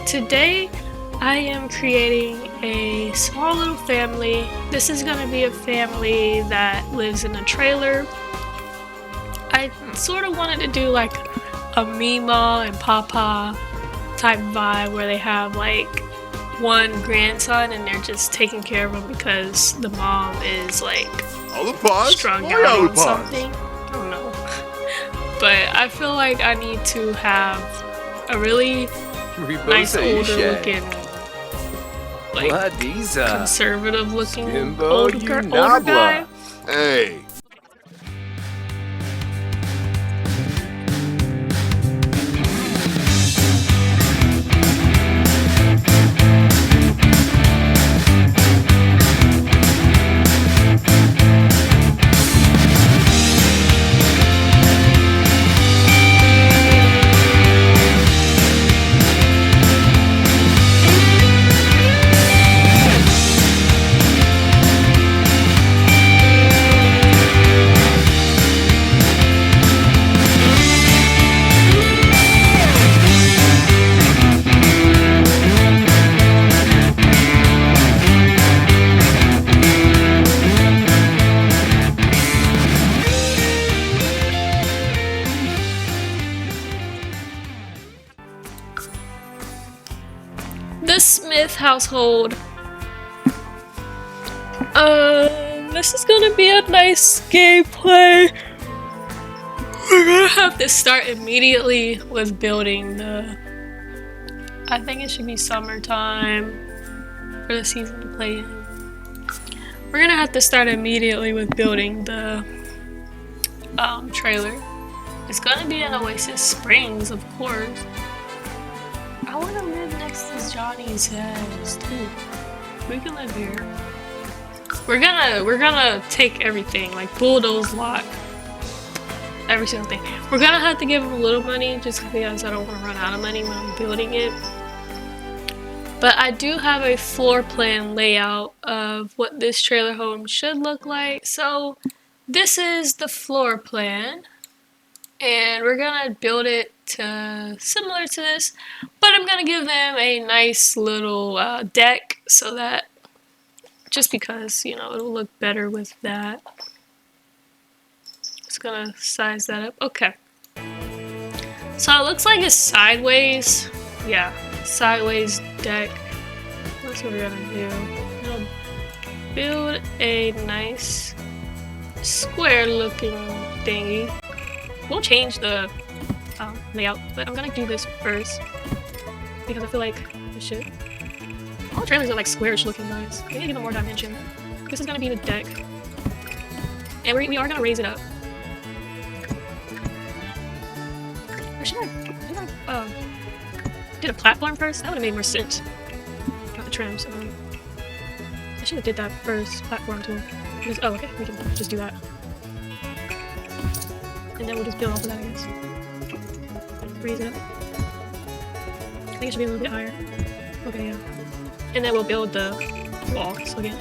Today, I am creating a small little family. This is going to be a family that lives in a trailer. I sort of wanted to do like a Mima and Papa type vibe where they have like one grandson and they're just taking care of him because the mom is like strung out on something. I don't know. But I feel like I need to have a really nice older looking, like conservative looking older guy. Hey. The Smith household. This is gonna be a nice gameplay. We're gonna have to start immediately with building the... I think it should be summertime for the season to play in. We're gonna have to start immediately with building the trailer. It's gonna be in Oasis Springs, of course. I want to live next to Johnny's house too. We can live here. We're gonna take everything, like bulldoze lot, every single thing. We're gonna have to give him a little money just because I don't want to run out of money when I'm building it. But I do have a floor plan layout of what this trailer home should look like. So this is the floor plan. And we're gonna build it similar to this, but I'm gonna give them a nice little deck so that, just because, you know, it'll look better with that. Just gonna size that up. Okay. So it looks like it's sideways. Yeah, sideways deck. That's what we're gonna do. We're gonna build a nice square looking thingy. We'll change the layout, but I'm gonna do this first because I feel like it should. All the trailers are like squarish looking, guys. We need to give them more dimension. This is gonna be the deck, and we are gonna raise it up. Or should I did a platform first? That would have made more sense. Got the trims. I should have did that first. Platform tool. Just, oh, okay. We can just do that. And then we'll just build off of that, I guess. Raise it up. I think it should be a little bit higher. Okay, yeah. And then we'll build the walls again.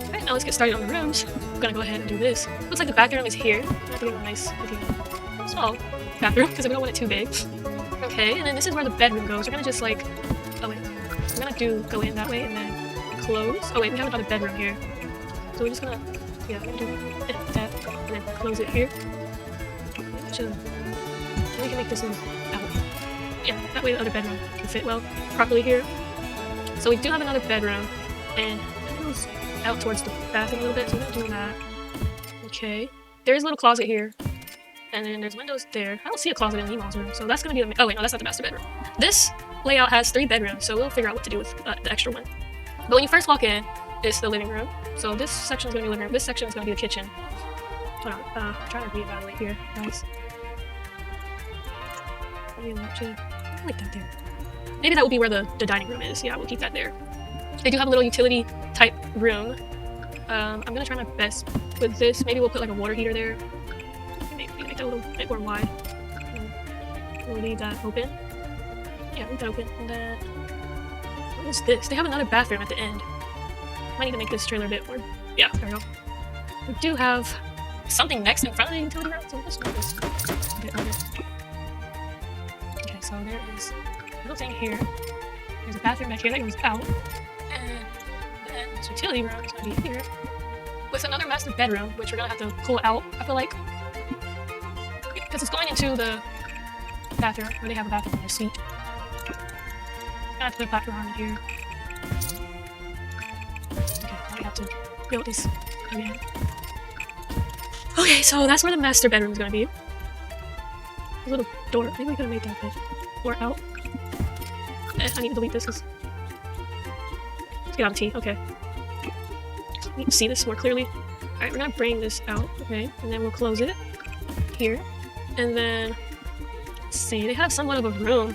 Alright, now let's get started on the rooms. I'm gonna go ahead and do this. Looks like the bathroom is here. I have to give it a nice looking small bathroom because we don't want it too big. Okay, and then this is where the bedroom goes. We're gonna just like... Oh wait. We're gonna go in that way and then close. Oh wait, we have another bedroom here. So we're just gonna... Yeah, we're gonna do that. And then close it here. We can make this one out. Yeah, that way the other bedroom can fit well properly here. So we do have another bedroom, and it goes out towards the bathroom a little bit, so we're gonna do that. Okay. There's a little closet here, and then there's windows there. I don't see a closet in Lima's room, so that's gonna be the... Oh wait, no, that's not the master bedroom. This layout has 3 bedrooms, so we'll figure out what to do with the extra one. But when you first walk in, it's the living room. So this section is gonna be living room. This section is gonna be the kitchen. Hold on, I'm trying to reevaluate here, guys. I like that there. Maybe that will be where the dining room is. Yeah, we'll keep that there. They do have a little utility type room. I'm gonna try my best with this. Maybe we'll put like a water heater there. Maybe make that a little bit more wide. We'll leave that open. Yeah, leave that open. And then... What is this? They have another bathroom at the end. Might need to make this trailer a bit more Yeah, there we go. We do have something next in front of the utility room, so this one is a bit harder. Okay, so there is a little thing here. There's a bathroom back here that goes out. And then this utility room is going to be here. With another master bedroom, which we're going to have to pull out, I feel like. Because it's going into the bathroom, where they have a bathroom and a suite. I'm going to have to put a platform on here. Okay, now we have to build this again. Okay, so that's where the master bedroom is going to be. A little door. Maybe we could have made that bit. Or out. I need to delete this. Let's get out of T. Okay. I need to see this more clearly. Alright, we're gonna bring this out. Okay, and then we'll close it here. And then, let's see, they have somewhat of a room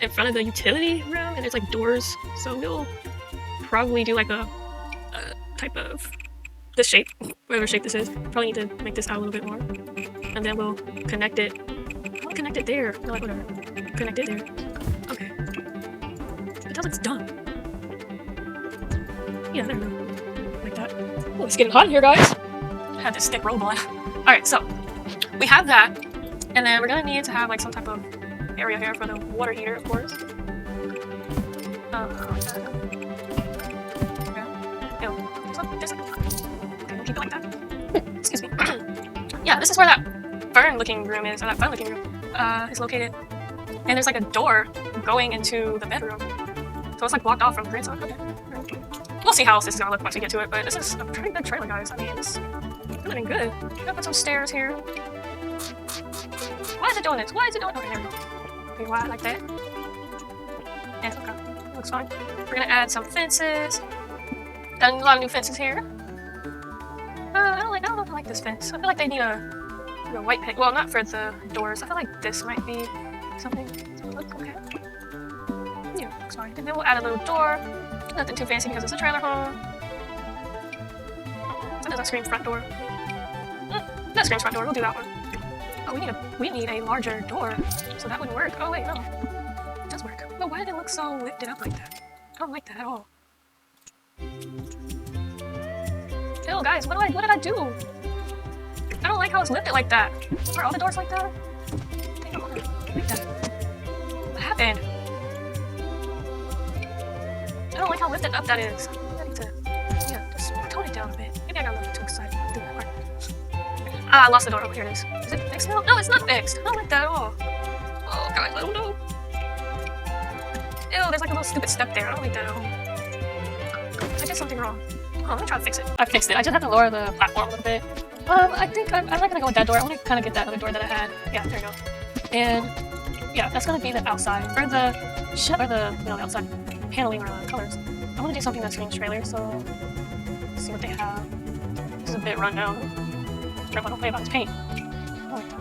in front of the utility room, and there's like doors. So we'll probably do like a type of this shape, whatever shape this is. Probably need to make this out a little bit more. And then we'll connect it. I'll connect it there. No, like whatever. Connect it there. Okay. It does it's done. Yeah, there we go. Like that. Oh, it's getting hot in here, guys. I had this stick roll on. Alright, so we have that. And then we're gonna need to have like some type of area here for the water heater, of course. Okay, we'll keep it like that. Excuse me. Yeah, this is where that fern-looking room is, or that fun-looking room is located. And there's like a door going into the bedroom. So it's like blocked off from the inside. Okay. We'll see how else this is gonna look once we get to it, but this is a pretty good trailer, guys. I mean, it's looking good. I'm gonna put some stairs here. Why is it doing this? Why is it doing it? Okay, there we go. Okay, why like that? Yeah, okay. Looks fine. We're gonna add some fences. Got a lot of new fences here. I don't know if I like this fence. I feel like they need a white paint. Well, not for the doors. I feel like this might be something. Okay. Yeah, looks fine. And then we'll add a little door. Nothing too fancy because it's a trailer home. That doesn't scream front door. That screams front door. We'll do that one. Oh, we need a larger door, so that wouldn't work. Oh wait, no, it does work. But why did it look so lifted up like that? I don't like that at all. Ew, guys, what did I do? I don't like how it's lifted like that. Are all the doors like that? They don't like that. What happened? I don't like how lifted up that is. I need to, yeah, just tone it down a bit. Maybe I got a little too excited. Ah, I lost the door. Oh, here it is. Is it fixed now? No, it's not fixed. I don't like that at all. Oh, guys, I don't know. Ew, there's like a little stupid step there. I don't like that at all. I did something wrong. Oh, let me try to fix it. I fixed it. I just have to lower the platform a little bit. I think I'm not gonna go with that door. I want to kind of get that other door that I had. Yeah, there we go. And yeah, that's gonna be the outside. For the the outside paneling or the colors. I want to do something that screams trailer, so let's see what they have. This is a bit run down. I don't play about his paint. I like that.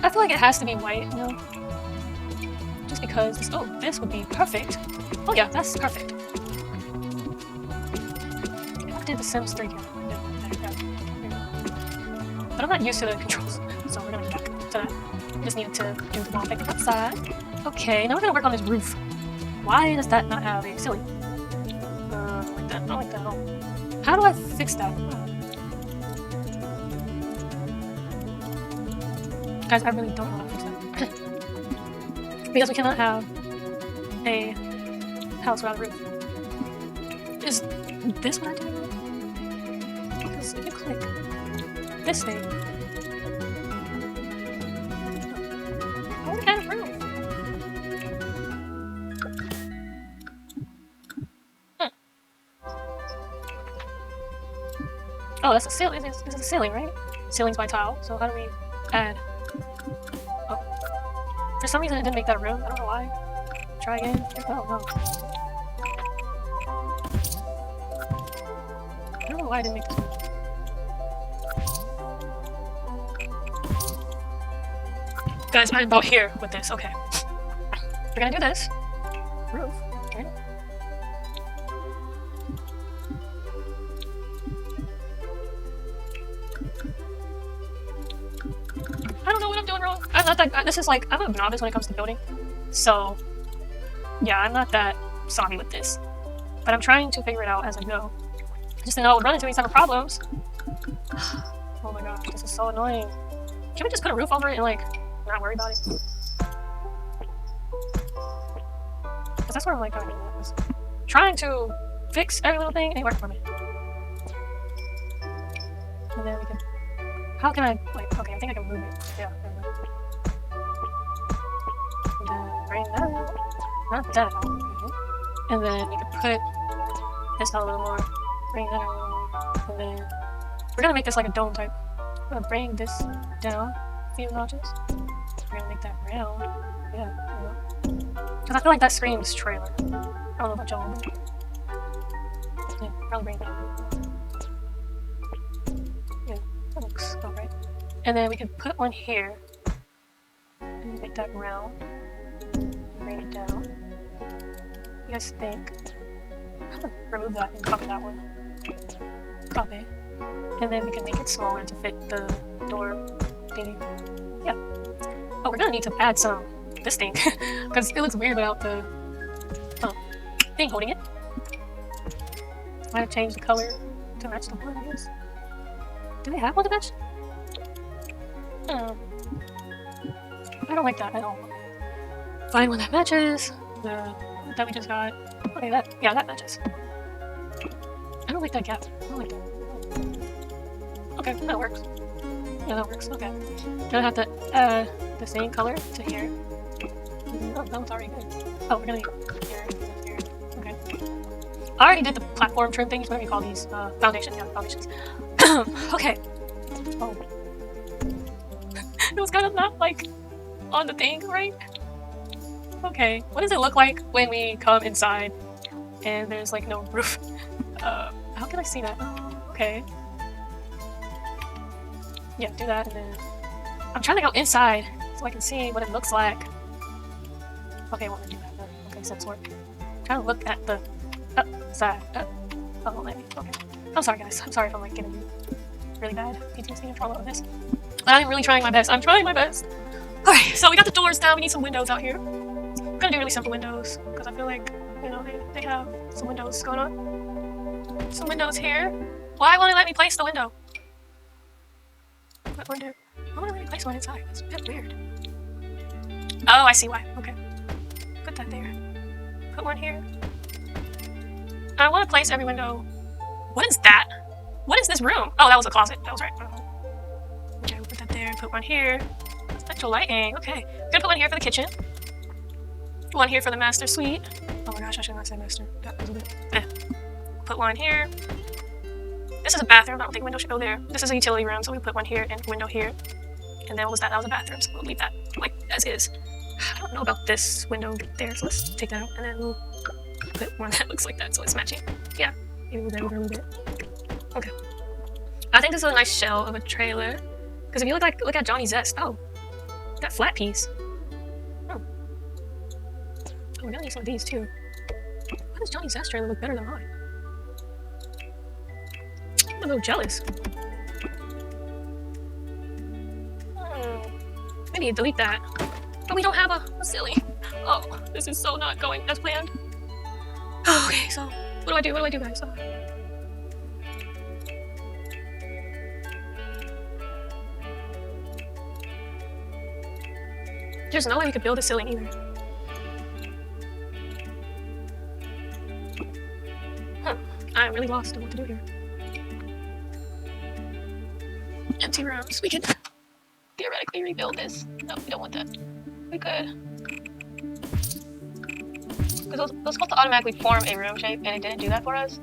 I feel like it has to be white, you know? Just because this would be perfect. Oh yeah, that's perfect. I did the Sims 3 camera. But I'm not used to the controls, so we're gonna get back to that. Just needed to do the wallpaper outside. Okay, now we're gonna work on this roof. Why does that not have a ceiling? I don't like that. I don't like that at all. How do I fix that? Guys, I really don't know how to fix that. Because we cannot have a house without a roof. Is this what I do? Because if you click this thing, I want to add a roof. Oh, that's a ceiling. This is a ceiling, right? Ceilings by tile. So how do we add? Oh, for some reason it didn't make that a room. I don't know why. Try again. Oh no. I don't know why I didn't make this one. Guys, I'm about here with this. Okay, we're gonna do this roof. Right? I don't know what I'm doing wrong. I'm not that. This is like, I'm a novice when it comes to building. So, yeah, I'm not that savvy with this. but I'm trying to figure it out as I go. Just to know I would run into these type of problems. Oh my gosh, this is so annoying. Can we just put a roof over it and like not worry about it? Because that's where I'm like kind of trying to fix every little thing and it worked for me. And then we can. How can I like? Okay, I think I can move it. Yeah. And then bring that out. Not that out. Okay. And then we can put this out a little more. Bring that out a little more. And then we're gonna make this like a dome type. I'm gonna bring this down a few notches. We're gonna make that round. Yeah. Because I feel like that screams trailer. I don't know about y'all. Yeah, probably bring it down. Yeah, that looks alright. And then we can put one here. And make that round. Bring it down. You guys think? I'm gonna remove that and copy that one. Copy. And then we can make it smaller to fit the door thingy. Yeah. Oh, we're gonna need to add some this thing because it looks weird without the thing holding it. Might have changed the color to match the one, I guess. Do they have one to match? I don't like that at all. Find one that matches. The that we just got. Okay, that matches. I don't like that gap. I don't like that. Okay, that works. Yeah, that works. Okay. Gonna have to add the same color to here. Oh, that one's already good. Oh, we're gonna need here. Okay. I already did the platform trim things. What do you call these? Foundations. Yeah, foundations. Okay. Oh. It was kind of not like on the thing, right? Okay. What does it look like when we come inside and there's like no roof? How can I see that? Okay. Yeah, do that, and then I'm trying to go inside so I can see what it looks like. Okay, I want to do that. Okay, sensor. I'm trying to look at the side. Oh, maybe. Okay. I'm sorry, guys. I'm sorry if I'm like getting really bad PTSD and trauma of this. But I'm really trying my best. I'm trying my best. Alright, so we got the doors down. We need some windows out here. I'm gonna do really simple windows because I feel like, you know, they have some windows going on. Some windows here. Why won't it let me place the window? What window? Why won't it let me place one inside? That's a bit weird. Oh, I see why. Okay. Put that there. Put one here. I want to place every window. What is that? What is this room? Oh, that was a closet. That was right. Okay, we'll put that there. Put one here. Special lighting. Okay. I'm gonna put one here for the kitchen. One here for the master suite. Oh my gosh, I should not say master. That was a bit. Put one here. This is a bathroom. I don't think a window should go there. This is a utility room, so we put one here and window here. And then what was that? That was a bathroom, so we'll leave that like as is. I don't know about this window there, so let's take that out. And then we'll put one that looks like that, so it's matching. Yeah, maybe move that over a little bit. Okay. I think this is a nice shell of a trailer. Because if you look at Johnny Zest, oh, that flat piece. Oh, we're gonna need some of these too. Why does Johnny Zest trailer look better than mine? I'm a little jealous. Maybe delete that. But we don't have a ceiling. Oh, this is so not going as planned. Okay, so what do I do? What do I do, guys? There's no way we could build a ceiling either. I'm really lost on what to do here. Empty rooms. We could theoretically rebuild this. No, we don't want that. We could. Because it was supposed to automatically form a room shape, and it didn't do that for us.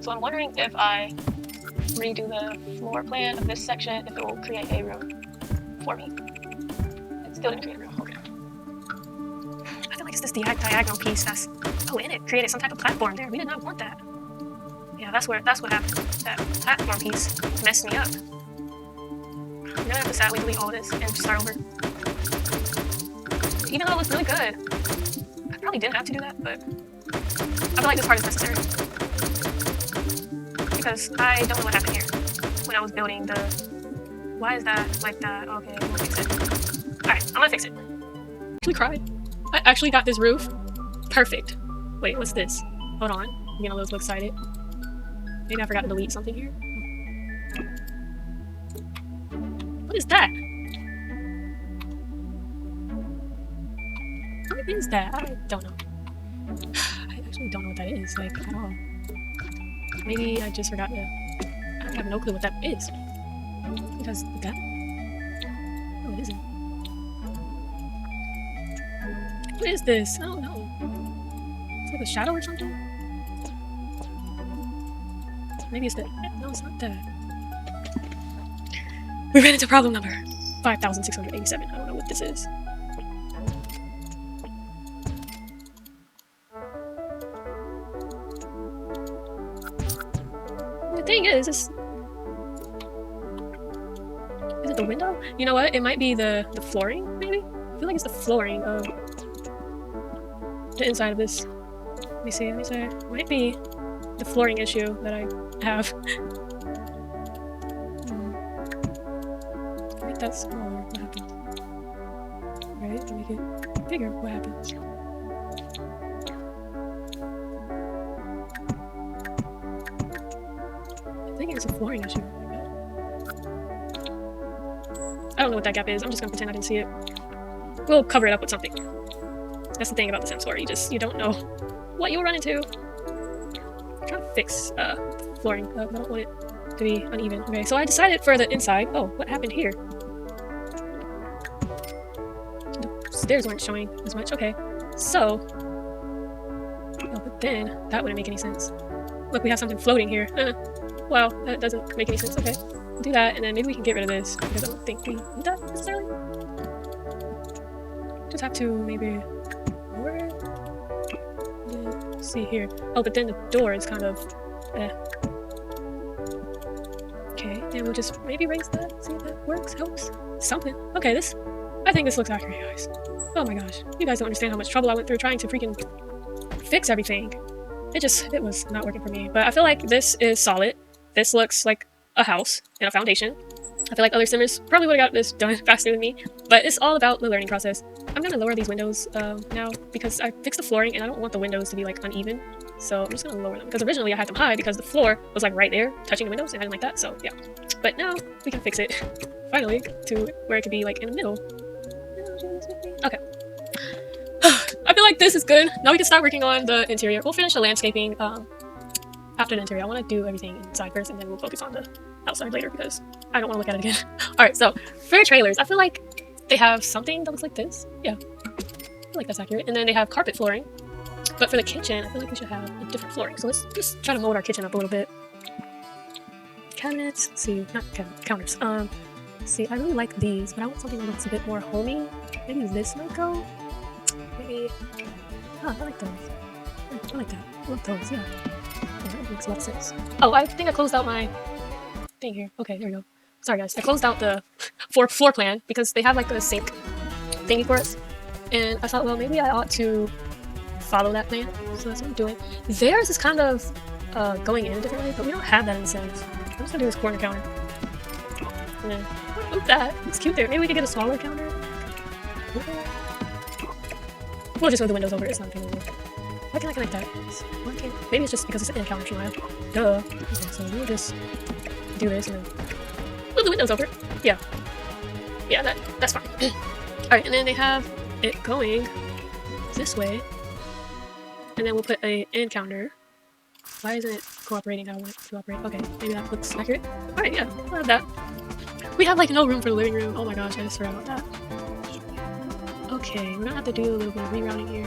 So I'm wondering if I redo the floor plan of this section, if it will create a room for me. It still didn't create a room. Okay. I feel like it's this diagonal piece that's... Oh, and it created some type of platform there. We did not want that. Yeah, that's what happened. That platform piece messed me up. I'm gonna have to sadly delete all this and start over. Even though it looks really good. I probably didn't have to do that, but I feel like this part is necessary. Because I don't know what happened here when I was building the... Why is that like that? Okay, I'm gonna fix it. Alright, I'm gonna fix it. I actually cried. I actually got this roof perfect. Wait, what's this? Hold on. I'm getting a little too excited. Maybe I forgot to delete something here. What is that? What is that? I don't know. I actually don't know what that is, like, at all. Maybe I just forgot to... I have no clue what that is. Because that... Oh, it isn't. What is this? I don't know. It's like a shadow or something? Maybe it's that. No, it's not that. We ran into problem number 5,687. I don't know what this is. The thing is it the window? You know what? It might be the flooring, maybe? I feel like it's the flooring of the inside of this. Let me see. It might be the flooring issue that I have. Make that smaller. What happens? Right? To make it bigger. What happens? I think it's a flooring issue. I don't know what that gap is. I'm just gonna pretend I didn't see it. We'll cover it up with something. That's the thing about the Sims 4. You don't know what you'll run into. I'm trying to fix flooring. I don't want it to be uneven. Okay, so I decided for the inside. Oh, what happened here? The stairs weren't showing as much. Okay, so. Oh, but then that wouldn't make any sense. Look, we have something floating here. Wow, that doesn't make any sense. Okay, we'll do that, and then maybe we can get rid of this because I don't think we need that necessarily. Just have to maybe lower it. Let's see here. Oh, but then the door is kind of. Okay, and we'll just maybe raise that. See if that works. Helps. Something. Okay, I think this looks accurate, guys. Oh my gosh, you guys don't understand how much trouble I went through trying to freaking fix everything. It was not working for me. But I feel like this is solid. This looks like a house and a foundation. I feel like other simmers probably would have got this done faster than me, but it's all about the learning process. I'm gonna lower these windows now because I fixed the flooring and I don't want the windows to be like uneven. So I'm just gonna lower them because originally I had them high because the floor was like right there touching the windows and I didn't like that. So yeah, but now we can fix it finally to where it could be like in the middle. Okay. I feel like this is good. Now we can start working on the interior. We'll finish the landscaping after the interior. I want to do everything inside first and then we'll focus on the outside later because I don't want to look at it again. Alright, so for trailers, I feel like they have something that looks like this. Yeah, I feel like that's accurate. And then they have carpet flooring. But for the kitchen, I feel like we should have a different flooring. So let's just try to mold our kitchen up a little bit. Cabinets, let's see, not counters. Let's see, I really like these, but I want something that looks a bit more homey. Maybe this might go. Maybe. Oh, I like those. I like that. I love those, yeah. That makes a lot of sense. Oh, I think I closed out my thing here. Okay, there we go. Sorry guys, I closed out the floor plan because they have like a sink thingy for us. And I thought, well, maybe I ought to follow that plan. So that's what I'm doing. Theirs is kind of going in a different way, but we don't have that in the Sims. I'm just gonna do this corner counter. And then, look at that. It's cute there. Maybe we could get a smaller counter. We'll just move the windows over. It's not going to work. Why can't I connect that? Maybe it's just because it's an in-counter trial. Duh. Okay, so we'll just do this and then move the windows over. Yeah. Yeah, that's fine. Alright, and then they have it going this way. And then we'll put an in counter. Why isn't it cooperating how I want it to operate? Okay, maybe that looks accurate. Alright, yeah, we'll have that. We have like no room for the living room. Oh my gosh, I just forgot about that. Okay, we're gonna have to do a little bit of rerouting here.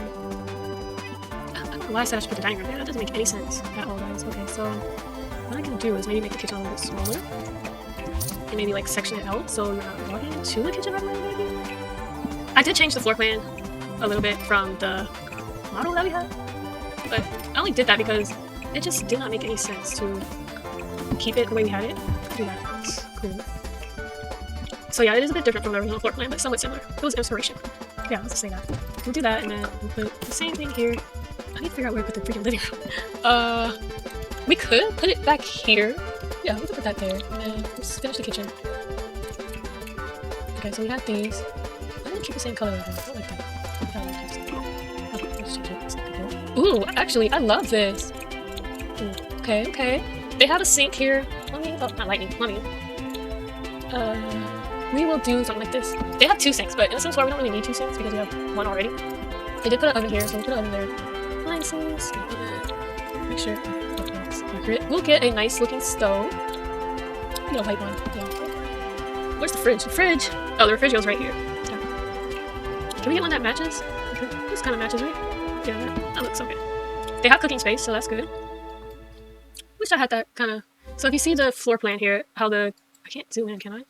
I don't know why I said I should put the dining room there. That doesn't make any sense at all, guys. Okay, so what I can do is maybe make the kitchen a little bit smaller. And maybe like section it out so you're not walking into the kitchen right away, maybe? I did change the floor plan a little bit from the model that we had. But I only did that because it just did not make any sense to keep it the way we had it. Do that. That's cool. So yeah, it is a bit different from the original floor plan, but somewhat similar. It was inspiration. Yeah, let's just say that. We'll do that, and then we'll put the same thing here. I need to figure out where to put the freaking living room. We could put it back here. Yeah, we could put that there, and then let's finish the kitchen. Okay, so we have these. I'm gonna keep the same color as well. I like that. Okay, let's change it. Ooh, actually, I love this. Okay, okay. They have a sink here. Let me, oh, not lightning, let me. We will do something like this. They have 2 sinks, but in a sense where we don't really need 2 sinks because we have 1 already. They did put an oven here, so we'll put an oven there. Appliances, make sure it's accurate. We'll get a nice looking stove. You know, white one. Yeah. Where's the fridge? The fridge! Oh, the refrigerator's right here. Yeah. Can we get one that matches? Okay. This kind of matches, right? Yeah, that looks okay. They have cooking space, so that's good. Wish I had that kind of... So if you see the floor plan here, how the... I can't zoom in, can I?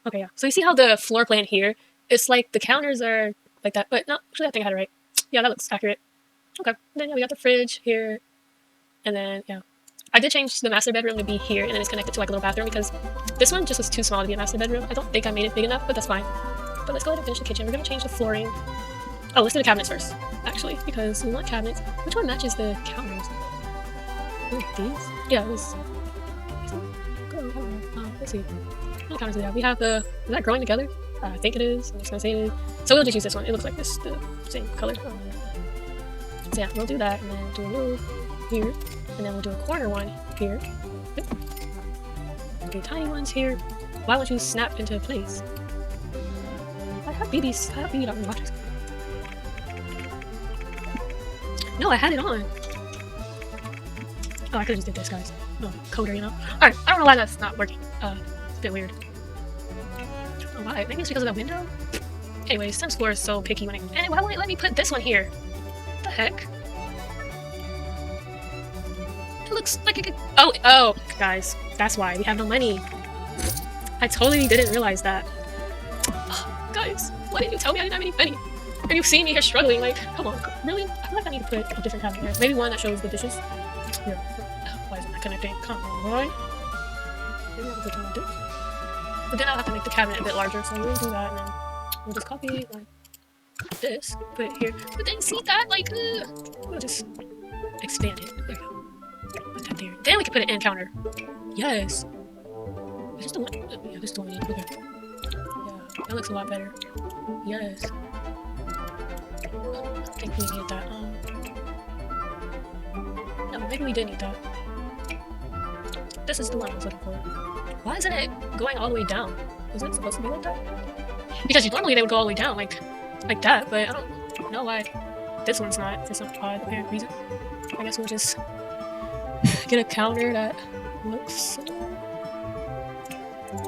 Okay, yeah. So you see how the floor plan here, it's like the counters are like that. But no, actually I think I had it right. Yeah, that looks accurate. Okay. And then yeah, we got the fridge here. And then, yeah. I did change the master bedroom to be here, and then it's connected to like a little bathroom because this one just was too small to be a master bedroom. I don't think I made it big enough, but that's fine. But let's go ahead and finish the kitchen. We're going to change the flooring. Oh, let's do the cabinets first, actually, because we want cabinets. Which one matches the counters? Ooh, these? Yeah, this. Let's see. What counters do we have? We have the... Is that growing together? I think it is. I'm just going to say it is. So we'll just use this one. It looks like this, the same color. So yeah, we'll do that, and then do a little here. And then we'll do a corner one here. Yep. Okay, tiny ones here. Why won't you snap into place? I have BB's. I have BB on watches. No, I had it on. Oh, I could've just did this, guys. Oh, coder, you know. Alright, I don't know why that's not working. It's a bit weird. Oh, why? Maybe it's because of that window? Anyways, Sims 4 is so picky when it... Eh, why won't it let me put this one here? What the heck? It looks like it could... Oh, guys. That's why. We have no money. I totally didn't realize that. Oh, guys, why didn't you tell me I didn't have any money? And you've seen me here struggling, like, come on. Really? I feel like I need to put a different cabinet here. Maybe one that shows the dishes. Here. Why isn't that connecting? Come on. Maybe I'll put one like this. But then I'll have to make the cabinet a bit larger, so we'll do that, and then we'll just copy, like, this, put it here. But then see that? Like, we'll just expand it. There we go. Put that there. Then we can put an end counter. Yes. Is this the one? Yeah, this is the one. Okay. Yeah, that looks a lot better. Yes. I think we need that. No, maybe we did need that. This is the one I was looking for. Why isn't it going all the way down? Is it supposed to be like that? Because normally they would go all the way down, like that, but I don't know why this one's not for some odd apparent reason. I guess we'll just get a counter that looks...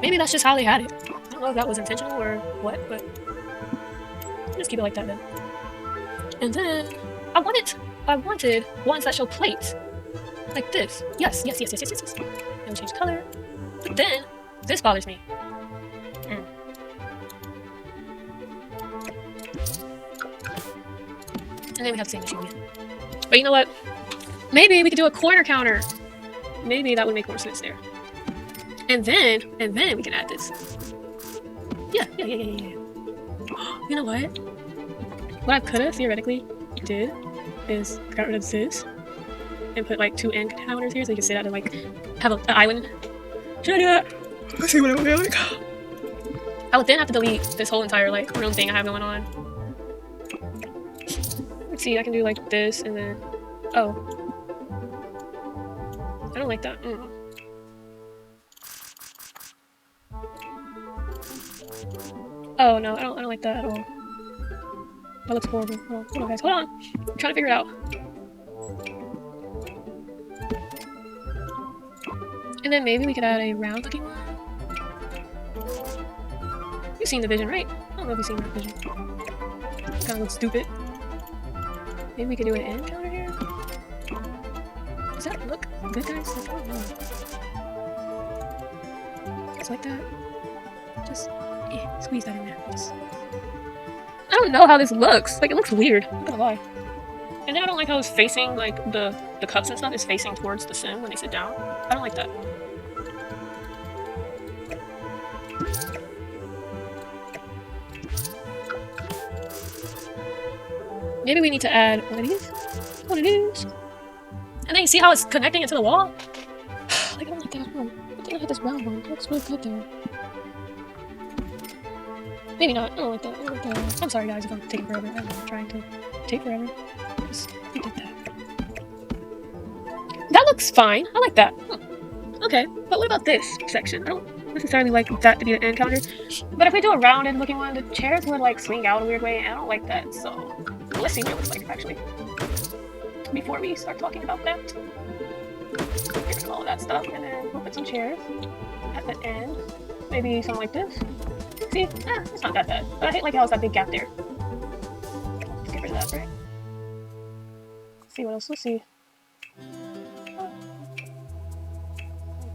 Maybe that's just how they had it. I don't know if that was intentional or what, but just keep it like that then. And then I wanted ones that show plates. Like this. Yes. And we change color. But then this bothers me. And then we have the same issue again. But you know what? Maybe we could do a corner counter. Maybe that would make more sense there. And then we can add this. Yeah. You know what? What I could have theoretically did is got rid of this and put like 2 end counters here so you can sit out and like have an island. Should I do that? Let's see what it would be like. I would then have to delete this whole entire like room thing I have going on. Let's see, I can do like this and then... Oh. I don't like that. Oh no, I don't like that at all. That looks horrible. Oh, hold on guys, hold on! I'm trying to figure it out. And then maybe we could add a round looking one. You've seen the vision, right? I don't know if you've seen the vision. It kinda looks stupid. Maybe we could do an end counter here? Does that look good, guys? Like, I don't know. Just like that. Just squeeze that in there. Just... I don't know how this looks. Like, it looks weird. I'm not gonna lie. And then I don't like how it's facing, like, the cups and stuff is facing towards the sim when they sit down. I don't like that. Maybe we need to add one of these. One of these. And then you see how it's connecting it to the wall? Like, I don't like that at all. But then I had this round one. It looks really good there. Maybe not. I don't like that. I don't like that. I'm sorry, guys, if I'm taking forever. I'm not trying to take forever. Just we did that. That looks fine. I like that. Okay, but what about this section? I don't necessarily like that to be the end counter. But if we do a rounded looking one, the chairs would like swing out a weird way, and I don't like that. So let's see what it looks like actually. Before we start talking about that. Get rid of all of that stuff, and then we'll put some chairs at the end. Maybe something like this. See? It's not that bad. But I hate like how it's that big gap there. Let's get rid of that, right? Let's see what else. Let's see.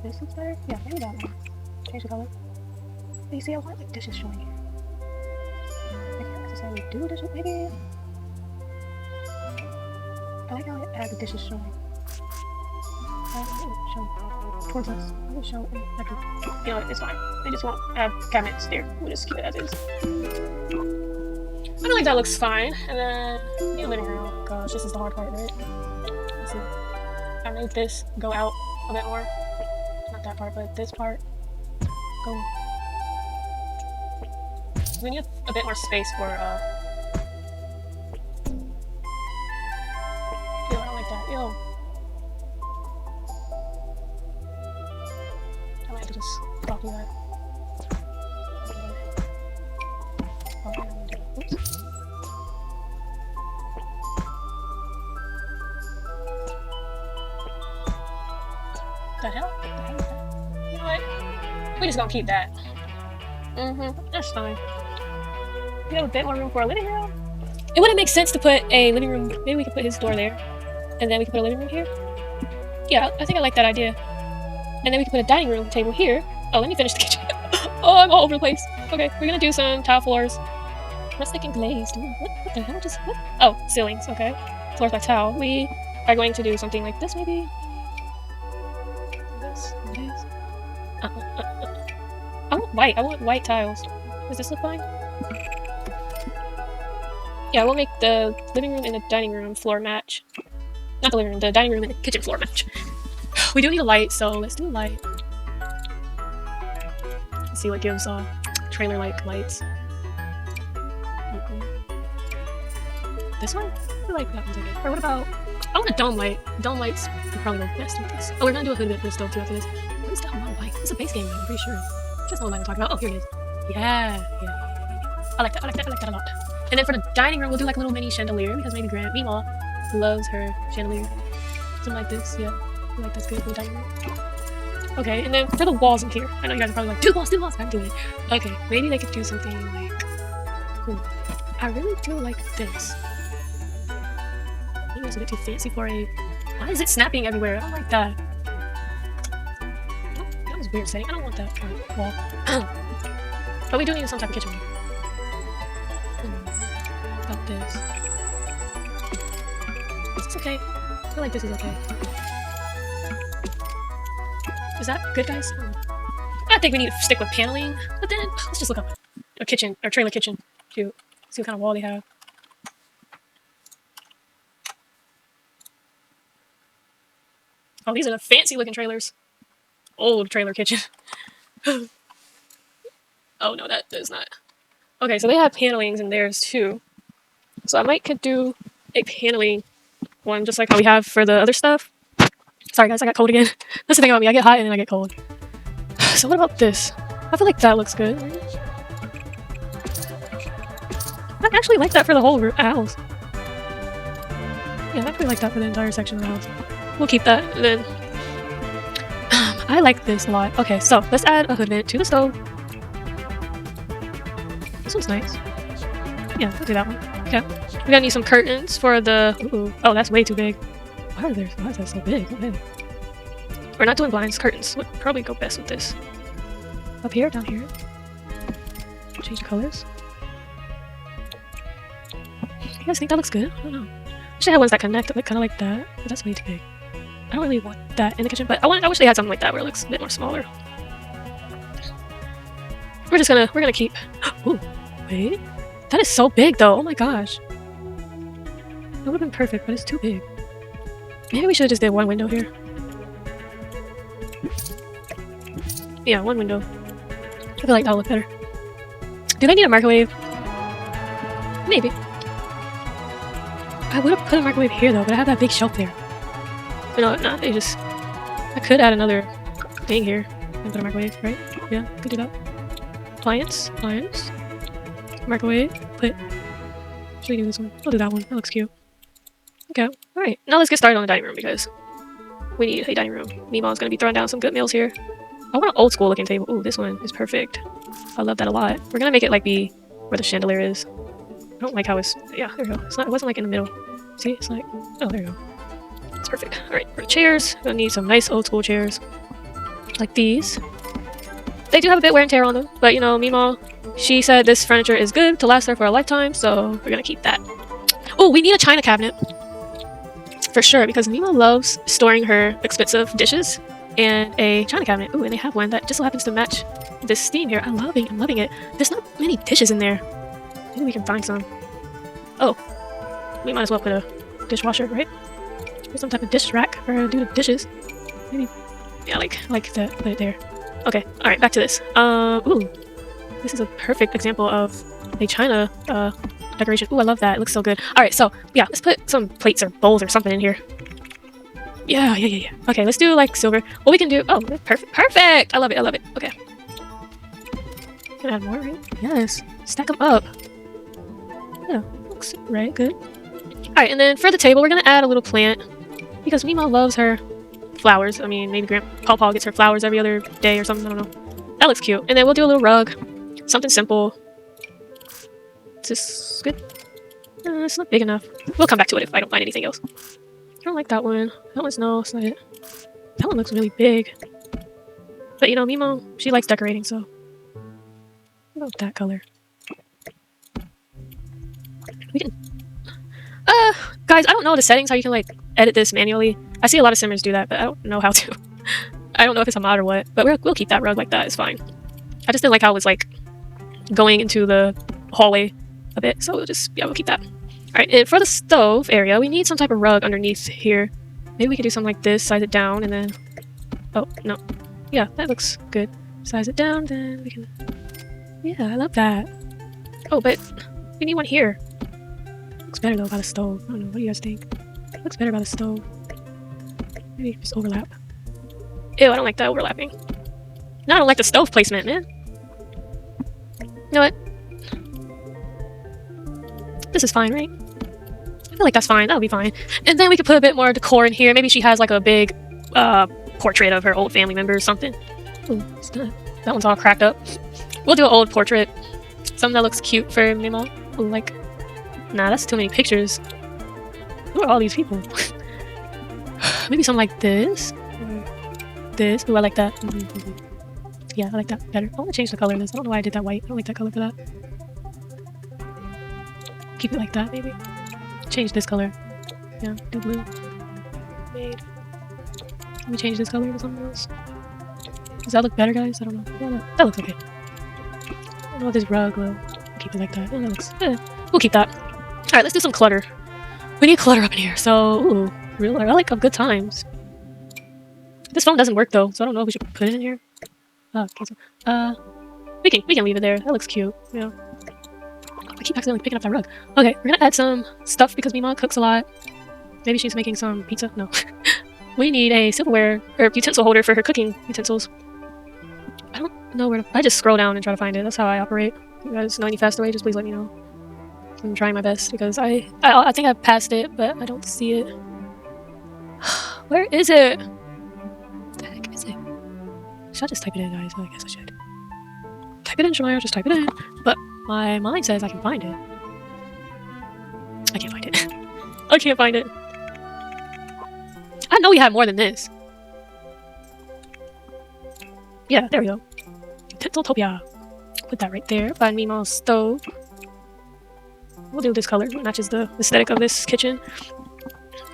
This looks better? Yeah, maybe that one. Change the color. But you see, I want like dishes showing here. I can't necessarily do dishes, maybe. I like how it had the dishes showing. Show towards us. I will show you know, it's fine. They just won't have cabinets there. We'll just keep it as is. I feel like that looks fine. And then the living room. Gosh, this is the hard part, right? Let's see. I made this go out a bit more. Not that part, but this part. Go. We need a bit more space for Ew, I don't like that. Ew. I might have to just copy that. Oh, I don't want to do it. Oops. The hell? What the hell is that? You know what? We just gonna keep that. That's fine. We have a bit more room for a living room. It wouldn't make sense to put a living room. Maybe we could put his door there, and then we could put a living room here. Yeah, I think I like that idea. And then we could put a dining room table here. Oh, let me finish the kitchen. Oh, I'm all over the place. Okay, we're gonna do some tile floors. Rustic and glazed. Ooh, what the hell just what? Oh, ceilings. Okay, floors by tile. We are going to do something like this, maybe. This. I want white. I want white tiles. Does this look fine? Yeah, we'll make the living room and the dining room floor match. Not the living room, the dining room and the kitchen floor match. We do need a light, so let's do a light. Let's see what gives trailer-like lights. This one? I like that one's okay. Or what about... I want a dome light. Dome lights would probably go best with this. Oh, we're gonna do a hood bit for this though too after this. What is that one light? It's a base game, I'm pretty sure. Just the one I'm talking about. Oh, here it is. Yeah. I like that. I like that a lot. And then for the dining room, we'll do like a little mini chandelier because maybe Meemaw loves her chandelier. Something like this, yeah. I like that's good for the dining room. Okay, and then for the walls in here, I know you guys are probably like, do the walls, I'm doing it. Okay, maybe they could do something like, I really do like this. Maybe it's a bit too fancy for a, why is it snapping everywhere? I don't like that. Oh, that was a weird setting. I don't want that kind of wall. But we do need some type of kitchen. About this. Is this okay? I feel like this is okay. Is that good, guys? I think we need to stick with paneling, but then let's just look up a kitchen or trailer kitchen to see what kind of wall they have. Oh, these are the fancy looking trailers. Old trailer kitchen. Oh no, that does not. Okay, so they have panelings in theirs too. So I might could do a paneling one just like how we have for the other stuff. Sorry guys, I got cold again. That's the thing about me, I get hot and then I get cold. So what about this? I feel like that looks good. I actually like that for the whole house. Yeah, I actually like that for the entire section of the house. We'll keep that, and then... I like this a lot. Okay, so let's add a hood vent to the stove. This one's nice. Yeah, we'll do that one. Okay. We're gonna need some curtains for the... Ooh. Oh, that's way too big. Why is that so big? Oh, man. We're not doing blinds. Curtains would probably go best with this. Up here, down here. Change colors. You guys think that looks good? I don't know. I wish I had ones that connect, like kind of like that, but that's way too big. I don't really want that in the kitchen, but I wish they had something like that where it looks a bit more smaller. We're gonna keep. Ooh, wait, that is so big though. Oh my gosh, that would have been perfect, but it's too big. Maybe we should have just did one window here. Yeah, one window. I feel like that'll look better. Do they need a microwave? Maybe. I would have put a microwave here though, but I have that big shelf there. But no, they just I could add another thing here and put a microwave, right? Yeah, could do that. Appliance, microwave, put. Should we do this one? I'll do that one. That looks cute. Okay, alright. Now let's get started on the dining room because we need a dining room. Meemaw's gonna be throwing down some good meals here. I want an old school looking table. Ooh, this one is perfect. I love that a lot. We're gonna make it like be where the chandelier is. I don't like how it's... Yeah, there we go. It wasn't like in the middle. See? It's like... Oh, there you go. It's perfect. Alright, for the chairs, we're gonna need some nice old school chairs. Like these. They do have a bit wear and tear on them, but you know, Meemaw, she said this furniture is good to last her for a lifetime, so we're gonna keep that. Oh, we need a china cabinet. For sure, because Meemaw loves storing her expensive dishes and a china cabinet. Ooh, and they have one that just so happens to match this theme here. I'm loving it. There's not many dishes in there. Maybe we can find some. Oh, we might as well put a dishwasher, right? Or some type of dish rack for her to do the dishes. Maybe, yeah, like that. Put it there. Okay, all right, back to this. Ooh, this is a perfect example of a china decoration. Ooh, I love that. It looks so good. All right, so yeah, let's put some plates or bowls or something in here. Yeah. Okay, let's do like silver. What we can do? Oh, perfect. I love it. Okay. Can I add more, right? Yes. Stack them up. Yeah, looks right. Good. All right, and then for the table, we're gonna add a little plant because Meemaw loves her flowers. I mean, maybe Grandpa gets her flowers every other day or something. I don't know. That looks cute. And then we'll do a little rug, something simple. Is this good? It's not big enough. We'll come back to it if I don't find anything else. I don't like that one. That one's no, it's not it. That one looks really big. But you know, Meemaw, she likes decorating, so what about that color? We can guys, I don't know the settings, how you can like edit this manually. I see a lot of simmers do that, but I don't know how to. I don't know if it's a mod or what, but we'll keep that rug like that, it's fine. I just didn't like how it was like going into the hallway a bit, so we'll keep that. Alright, and for the stove area, we need some type of rug underneath here. Maybe we could do something like this, size it down, and then... Oh, no. Yeah, that looks good. Size it down, then we can... Yeah, I love that. Oh, but we need one here. Looks better though by the stove. I don't know, what do you guys think? Looks better by the stove. Maybe just overlap. Ew, I don't like that overlapping. No, I don't like the stove placement, man. You know what? This is fine, right? I feel like that's fine. That'll be fine. And then we could put a bit more decor in here. Maybe she has like a big portrait of her old family member or something. Ooh, that one's all cracked up. We'll do an old portrait. Something that looks cute for Meemaw. Ooh, like... Nah, that's too many pictures. Who are all these people? Maybe something like this? Or this? Ooh, I like that. Yeah, I like that better. I want to change the color of this. I don't know why I did that white. I don't like that color for that. Keep it like that, maybe. Change this color. Yeah, do blue. Made. Let me change this color to something else. Does that look better, guys? I don't know. Yeah, that looks okay. I don't know if this rug will keep it like that. Yeah, that looks... we'll keep that. Alright, let's do some clutter. We need clutter up in here, so... Ooh, real relic of good times. This phone doesn't work, though, so I don't know if we should put it in here. Cancel. We can leave it there. That looks cute. Yeah. I keep accidentally picking up that rug. Okay, we're gonna add some stuff because Meemaw cooks a lot. Maybe she's making some pizza? No. We need a silverware or utensil holder for her cooking utensils. I don't know where to... I just scroll down and try to find it. That's how I operate. If you guys know any faster way, just please let me know. I'm trying my best because I think I've passed it, but I don't see it. Where is it? What the heck is it? Should I just type it in, guys? I guess I should. Type it in, Shania. Just type it in. But my mind says I can find it. I can't find it. I can't find it. I know we have more than this. Yeah, there we go. Tinseltopia. Put that right there by Meemaw's stove. We'll do this color. It matches the aesthetic of this kitchen.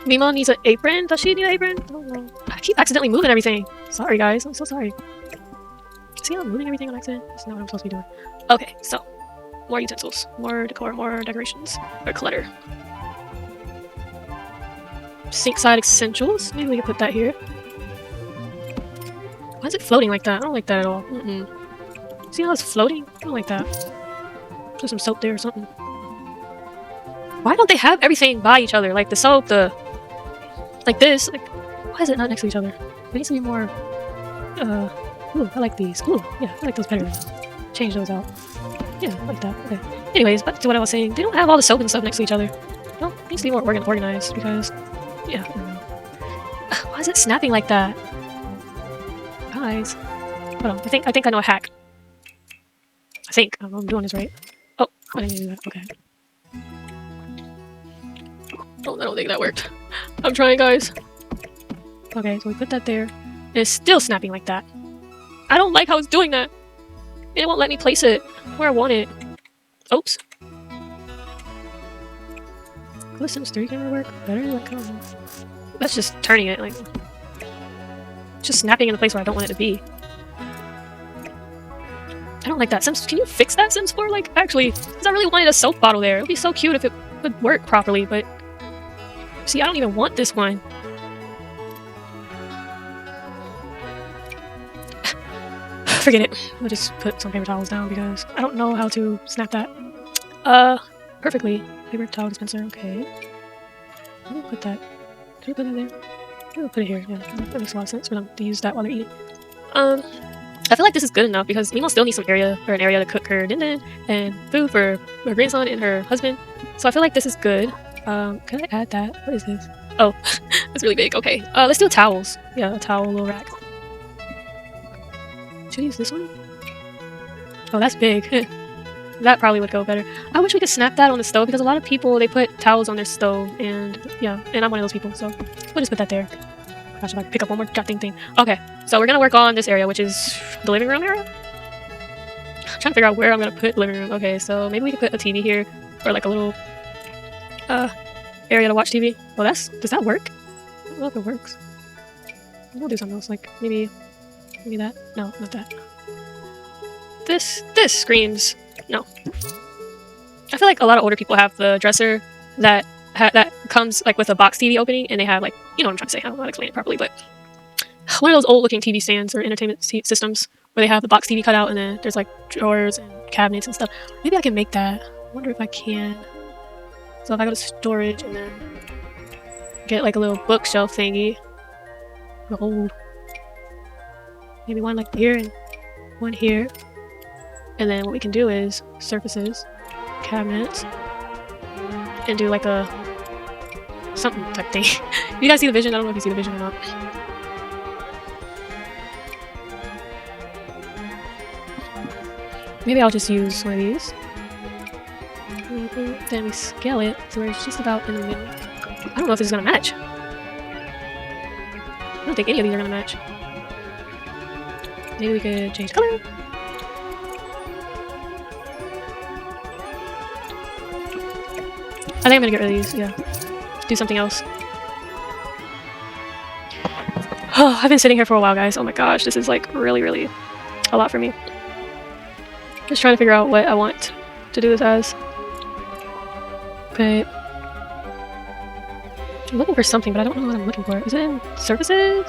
Meemaw needs an apron. Does she need an apron? I don't know. I keep accidentally moving everything. Sorry, guys. I'm so sorry. See how I'm moving everything on accident? That's not what I'm supposed to be doing. Okay, so. More utensils. More decor. More decorations. Or clutter. Sink side essentials. Maybe we can put that here. Why is it floating like that? I don't like that at all. See how it's floating? I don't like that. Put some soap there or something. Why don't they have everything by each other? Like the soap, like this. Like, Why is it not next to each other? It needs to be more, ooh, I like these. Ooh, yeah, I like those better. Change those out. Yeah, I like that. Okay. Anyways, back to what I was saying. They don't have all the soap and stuff next to each other. No, it needs to be more organized because, yeah. I don't know. Why is it snapping like that? Guys. Hold on, I think I know a hack. I think. I don't know if I'm doing this right. Oh, I didn't do that. Okay. Oh, I don't think that worked. I'm trying, guys. Okay, so we put that there. And it's still snapping like that. I don't like how it's doing that. It won't let me place it where I want it. Oops. Will the Sims 3 camera work better? Like, I don't know. That's just turning it, like... just snapping in the place where I don't want it to be. I don't like that. Sims, can you fix that, Sims 4? Like, actually, because I really wanted a soap bottle there. It would be so cute if it would work properly, but... see, I don't even want this one. Forget it. We'll just put some paper towels down because I don't know how to snap that. Perfectly. Paper towel dispenser, okay. I'm gonna put that. Did we put that there? I'm gonna put it here, yeah. That makes a lot of sense for them to use that while they're eating. I feel like this is good enough because Mimo still needs some area, or an area to cook her din and food for her grandson and her husband. So I feel like this is good. Can I add that? What is this? Oh, it's really big. Okay. Let's do towels. Yeah, a towel, little rack. Should I use this one? Oh, that's big. That probably would go better. I wish we could snap that on the stove because a lot of people, they put towels on their stove and yeah, and I'm one of those people, so we'll just put that there. Gosh, if I pick up one more jotting thing. Okay, so we're gonna work on this area, which is the living room area. I'm trying to figure out where I'm gonna put the living room. Okay, so maybe we could put a TV here or like a little area to watch TV. Well, does that work? I don't know if it works. We'll do something else, like maybe that. No, not that. This screams no. I feel like a lot of older people have the dresser that comes like with a box TV opening, and they have like, you know what I'm trying to say. I don't know how to explain it properly, but one of those old looking TV stands or entertainment systems where they have the box TV cut out, and then there's like drawers and cabinets and stuff. Maybe I can make that. I wonder if I can. So if I go to storage and then get like a little bookshelf thingy. Oh. Maybe one like here and one here. And then what we can do is surfaces, cabinets, and do like a something type thing. You guys see the vision? I don't know if you see the vision or not. Maybe I'll just use one of these. Then we scale it to where it's just about in the middle. I don't know if this is gonna match. I don't think any of these are gonna match. Maybe we could change color. I think I'm gonna get rid of these, yeah. Do something else. Oh, I've been sitting here for a while, guys. Oh my gosh, this is like really, really a lot for me. Just trying to figure out what I want to do this as. Okay. I'm looking for something, but I don't know what I'm looking for. Is it in surfaces?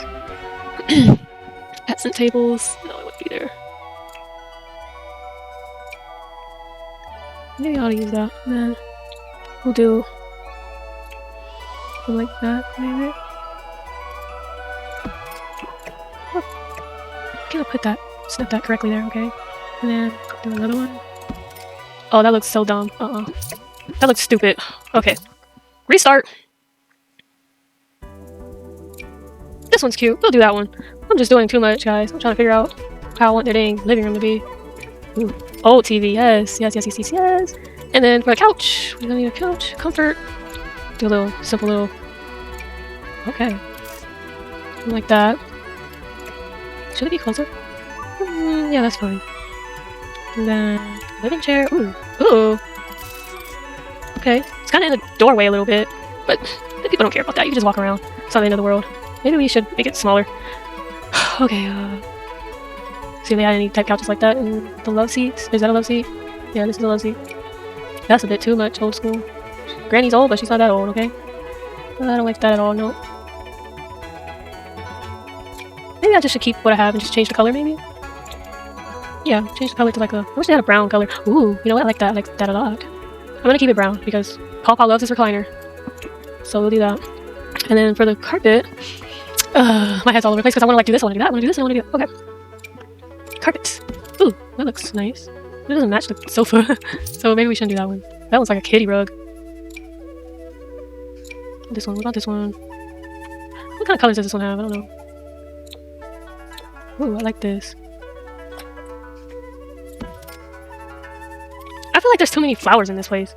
Accent tables? No, it wouldn't be there. Maybe I ought to use that. Then we'll do something like that, maybe. Can I put that? Snap that correctly there, okay? And then do another one. Oh, that looks so dumb. That looks stupid. Okay. Restart. This one's cute. We'll do that one. I'm just doing too much, guys. I'm trying to figure out how I want their dang living room to be. Ooh. Old TV, yes. Yes, yes, yes, yes, yes. And then for a couch, we're gonna need a couch. Comfort. Do a little, simple little... Okay. Something like that. Should it be closer? Yeah, that's fine. And then, living chair. Ooh. Ooh. Okay. It's kind of in the doorway a little bit, but people don't care about that. You can just walk around. It's not the end of the world. Maybe we should make it smaller. Okay, see if they had any type couches like that in the love seats. Is that a love seat? Yeah, this is a love seat. That's a bit too much old school. Granny's old, but she's not that old, okay? I don't like that at all, no. Maybe I just should keep what I have and just change the color, maybe? Yeah, change the color to like a... I wish they had a brown color. Ooh, you know what? I like that. I like that a lot. I'm gonna keep it brown because Paw Paw loves his recliner. So we'll do that. And then for the carpet, My head's all over the place because I want to like do this, I want to do that, I want to do this, I want to do that. Okay. Carpets. Ooh, that looks nice. It doesn't match the sofa, so maybe we shouldn't do that one. That one's like a kitty rug. This one, what about this one? What kind of colors does this one have? I don't know. Ooh, I like this. I feel like there's too many flowers in this place.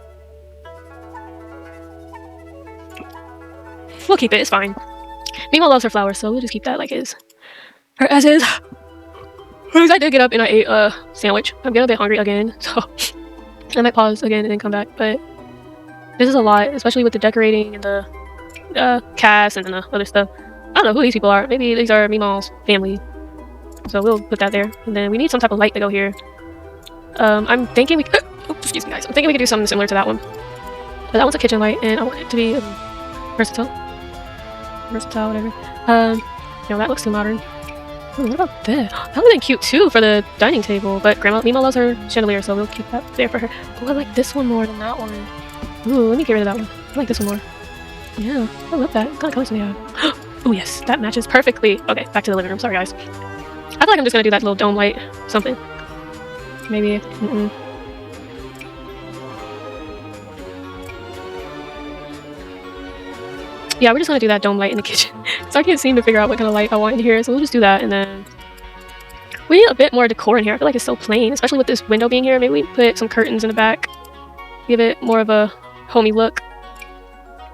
We'll keep it, it's fine. Mimo loves her flowers, so we'll just keep that like is. Or as is. Because I did get up and I ate a sandwich. I'm getting a bit hungry again, so I might pause again and then come back. But this is a lot, especially with the decorating and the cast and the other stuff. I don't know who these people are. Maybe these are Mimo's family. So we'll put that there. And then we need some type of light to go here. I'm thinking we could... excuse me, guys. I'm thinking we could do something similar to that one. But that one's a kitchen light, and I want it to be versatile. Versatile, whatever. No, that looks too modern. Ooh, what about this? That would have been cute too for the dining table, but Grandma Mimo loves her chandelier, so we'll keep that there for her. Oh, I like this one more than that one. Ooh, let me get rid of that one. I like this one more. Yeah, I love that. What kind of colors do they have? Oh yes, that matches perfectly. Okay, back to the living room. Sorry, guys. I feel like I'm just gonna do that little dome light something. Maybe. Yeah, we're just gonna do that dome light in the kitchen. So I can't seem to figure out what kind of light I want in here, so we'll just do that, and then we need a bit more decor in here. I feel like it's so plain, especially with this window being here. Maybe we put some curtains in the back, give it more of a homey look.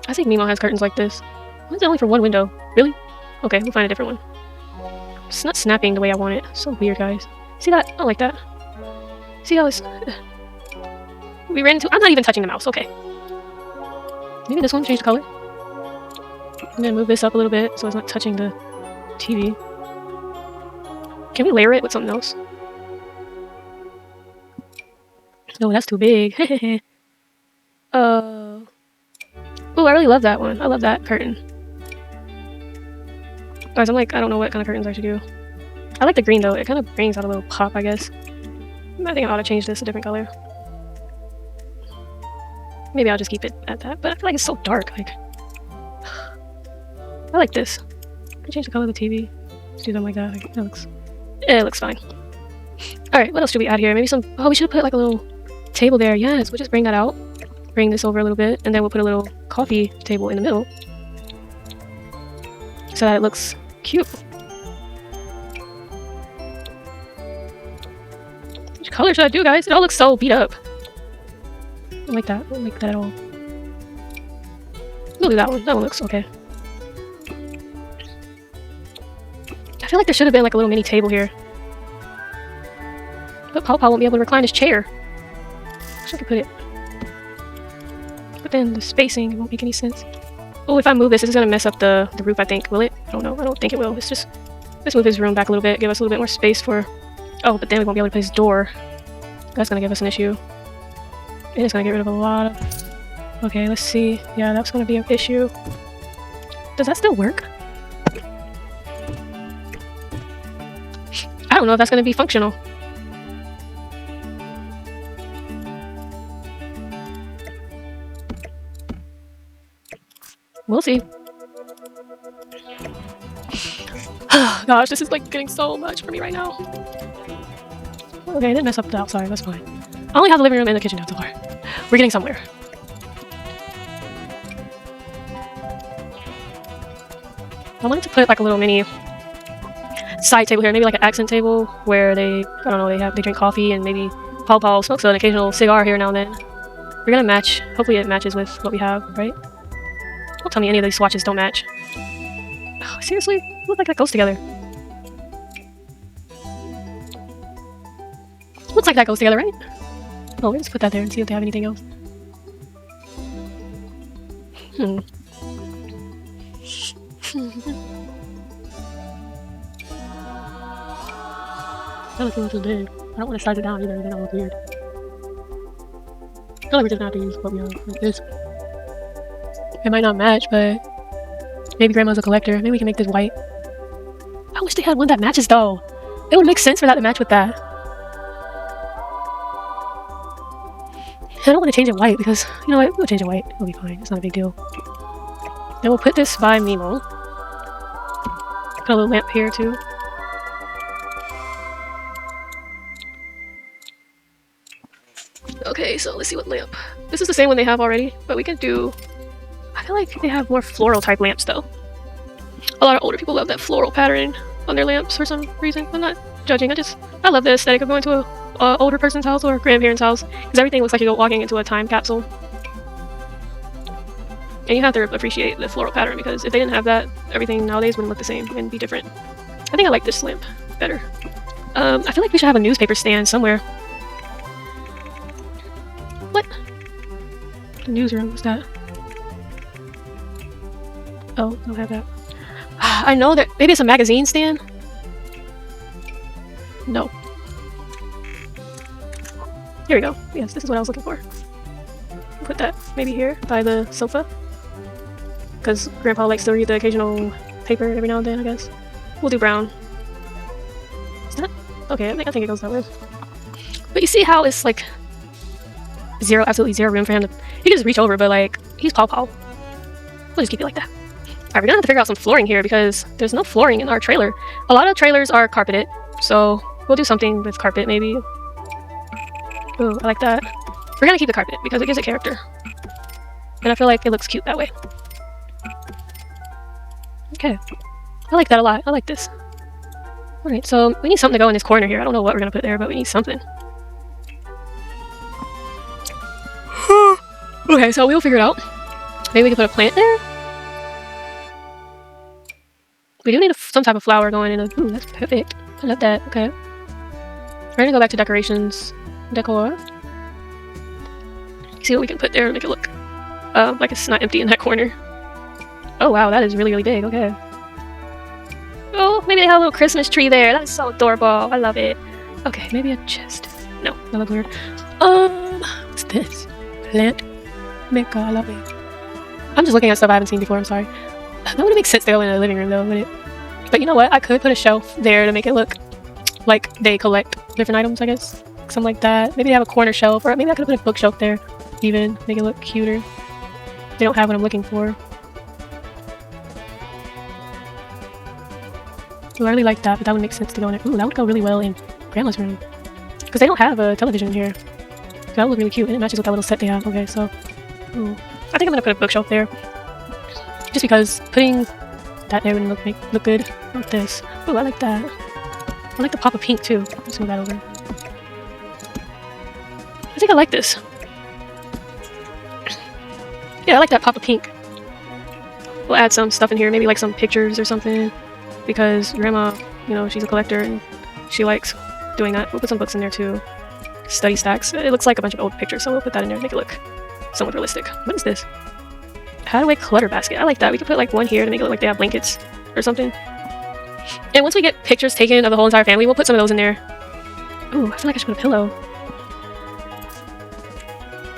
I think Mimo has curtains like this. Why is it only for one window? Really? Okay, we'll find a different one. It's not snapping the way I want it. So weird, guys. See that? I don't like that. See how it's... We ran into... I'm not even touching the mouse. Okay. Maybe this one, change the color. I'm gonna move this up a little bit so it's not touching the TV. Can we layer it with something else? No, that's too big. Oh, I really love that one. I love that curtain. Guys, I don't know what kind of curtains I should do. I like the green though. It kind of brings out a little pop, I guess. I think I ought to change this a different color. Maybe I'll just keep it at that. But I feel like it's so dark. I like this. I can change the color of the TV. Let's do them like that. It looks fine. Alright, what else should we add here? Maybe some... Oh, we should put like a little table there. Yes, we'll just bring that out. Bring this over a little bit. And then we'll put a little coffee table in the middle. So that it looks cute. Which color should I do, guys? It all looks so beat up. I don't like that. I don't like that at all. We'll do that one. That one looks okay. I feel like there should have been like a little mini table here. But Paw Paw won't be able to recline his chair. I wish I could put it. But then the spacing won't make any sense. Oh, if I move this is going to mess up the roof, I think. Will it? I don't know. I don't think it will. It's just... Let's move his room back a little bit. Give us a little bit more space for... Oh, but then we won't be able to put his door. That's going to give us an issue. And it's going to get rid of a lot of... Okay, let's see. Yeah, that's going to be an issue. Does that still work? I don't know if that's going to be functional. We'll see. Gosh, this is like getting so much for me right now. Okay, I didn't mess up the outside, that's fine. I only have the living room and the kitchen now so far. We're getting somewhere. I wanted to put like a little mini side table here, maybe like an accent table where they, I don't know, they drink coffee and maybe Paw Paw smokes an occasional cigar here now and then. We're gonna match, hopefully it matches with what we have, right? Don't tell me any of these swatches don't match. Oh, seriously? Look like that goes together. Looks like that goes together, right? Oh, we'll just put that there and see if they have anything else. That looks a little big. I don't want to size it down either, then it'll look weird. I feel like we're just gonna have to use what we have like this. It might not match, but maybe Grandma's a collector. Maybe we can make this white. I wish they had one that matches though. It would make sense for that to match with that. I don't want to change it white because, you know what, we'll change it white. It'll be fine. It's not a big deal. Then we'll put this by Mimo. Put a little lamp here too. Okay, so let's see what lamp. This is the same one they have already, but we can do... I feel like they have more floral type lamps though. A lot of older people love that floral pattern on their lamps for some reason. I'm not judging, I love the aesthetic of going to a older person's house or grandparents' house, because everything looks like you're walking into a time capsule. And you have to appreciate the floral pattern, because if they didn't have that, everything nowadays wouldn't look the same and be different. I think I like this lamp better. I feel like we should have a newspaper stand somewhere. What? The newsroom, what's that? Oh, I don't have that. I know that maybe it's a magazine stand? No. Here we go. Yes, this is what I was looking for. Put that maybe here by the sofa. Because Grandpa likes to read the occasional paper every now and then, I guess. We'll do brown. Is that? Okay, I think it goes that way. But you see how it's like absolutely zero room for him to... He can just reach over, but like, he's Paw Paw. We'll just keep it like that. Alright, we're gonna have to figure out some flooring here because there's no flooring in our trailer. A lot of trailers are carpeted, so we'll do something with carpet maybe. Ooh, I like that. We're gonna keep the carpet because it gives it character. And I feel like it looks cute that way. Okay. I like that a lot. I like this. Alright, so we need something to go in this corner here. I don't know what we're gonna put there, but we need something. Okay, so we'll figure it out. Maybe we can put a plant there? We do need some type of flower going in. Ooh, that's perfect. I love that. Okay. We're gonna go back to decorations. Decor. See what we can put there and make it look like it's not empty in that corner. Oh wow, that is really, really big. Okay. Oh, maybe they have a little Christmas tree there. That's so adorable. I love it. Okay, maybe a chest. No, that looks weird. What's this? Plant maker. I love it. I'm just looking at stuff I haven't seen before. I'm sorry. That wouldn't make sense to go in a living room though, would it? But you know what? I could put a shelf there to make it look like they collect different items, I guess. Something like that. Maybe they have a corner shelf, or maybe I could put a bookshelf there. Even make it look cuter. They don't have what I'm looking for. Ooh, I really like that, but that would make sense to go in it. Ooh, that would go really well in Grandma's room. Because they don't have a television in here. So that would look really cute, and it matches with that little set they have. Okay, so... Ooh. I think I'm gonna put a bookshelf there. Just because putting that there wouldn't look good. Like this. Ooh, I like that. I like the pop of pink too. Let's move that over. I think I like this. Yeah, I like that pop of pink. We'll add some stuff in here, maybe like some pictures or something. Because Grandma, you know, she's a collector and she likes doing that. We'll put some books in there too. Study stacks. It looks like a bunch of old pictures, so we'll put that in there and make it look somewhat realistic. What is this? Hadaway clutter basket. I like that. We could put like one here to make it look like they have blankets or something. And once we get pictures taken of the whole entire family, we'll put some of those in there. Ooh, I feel like I should put a pillow.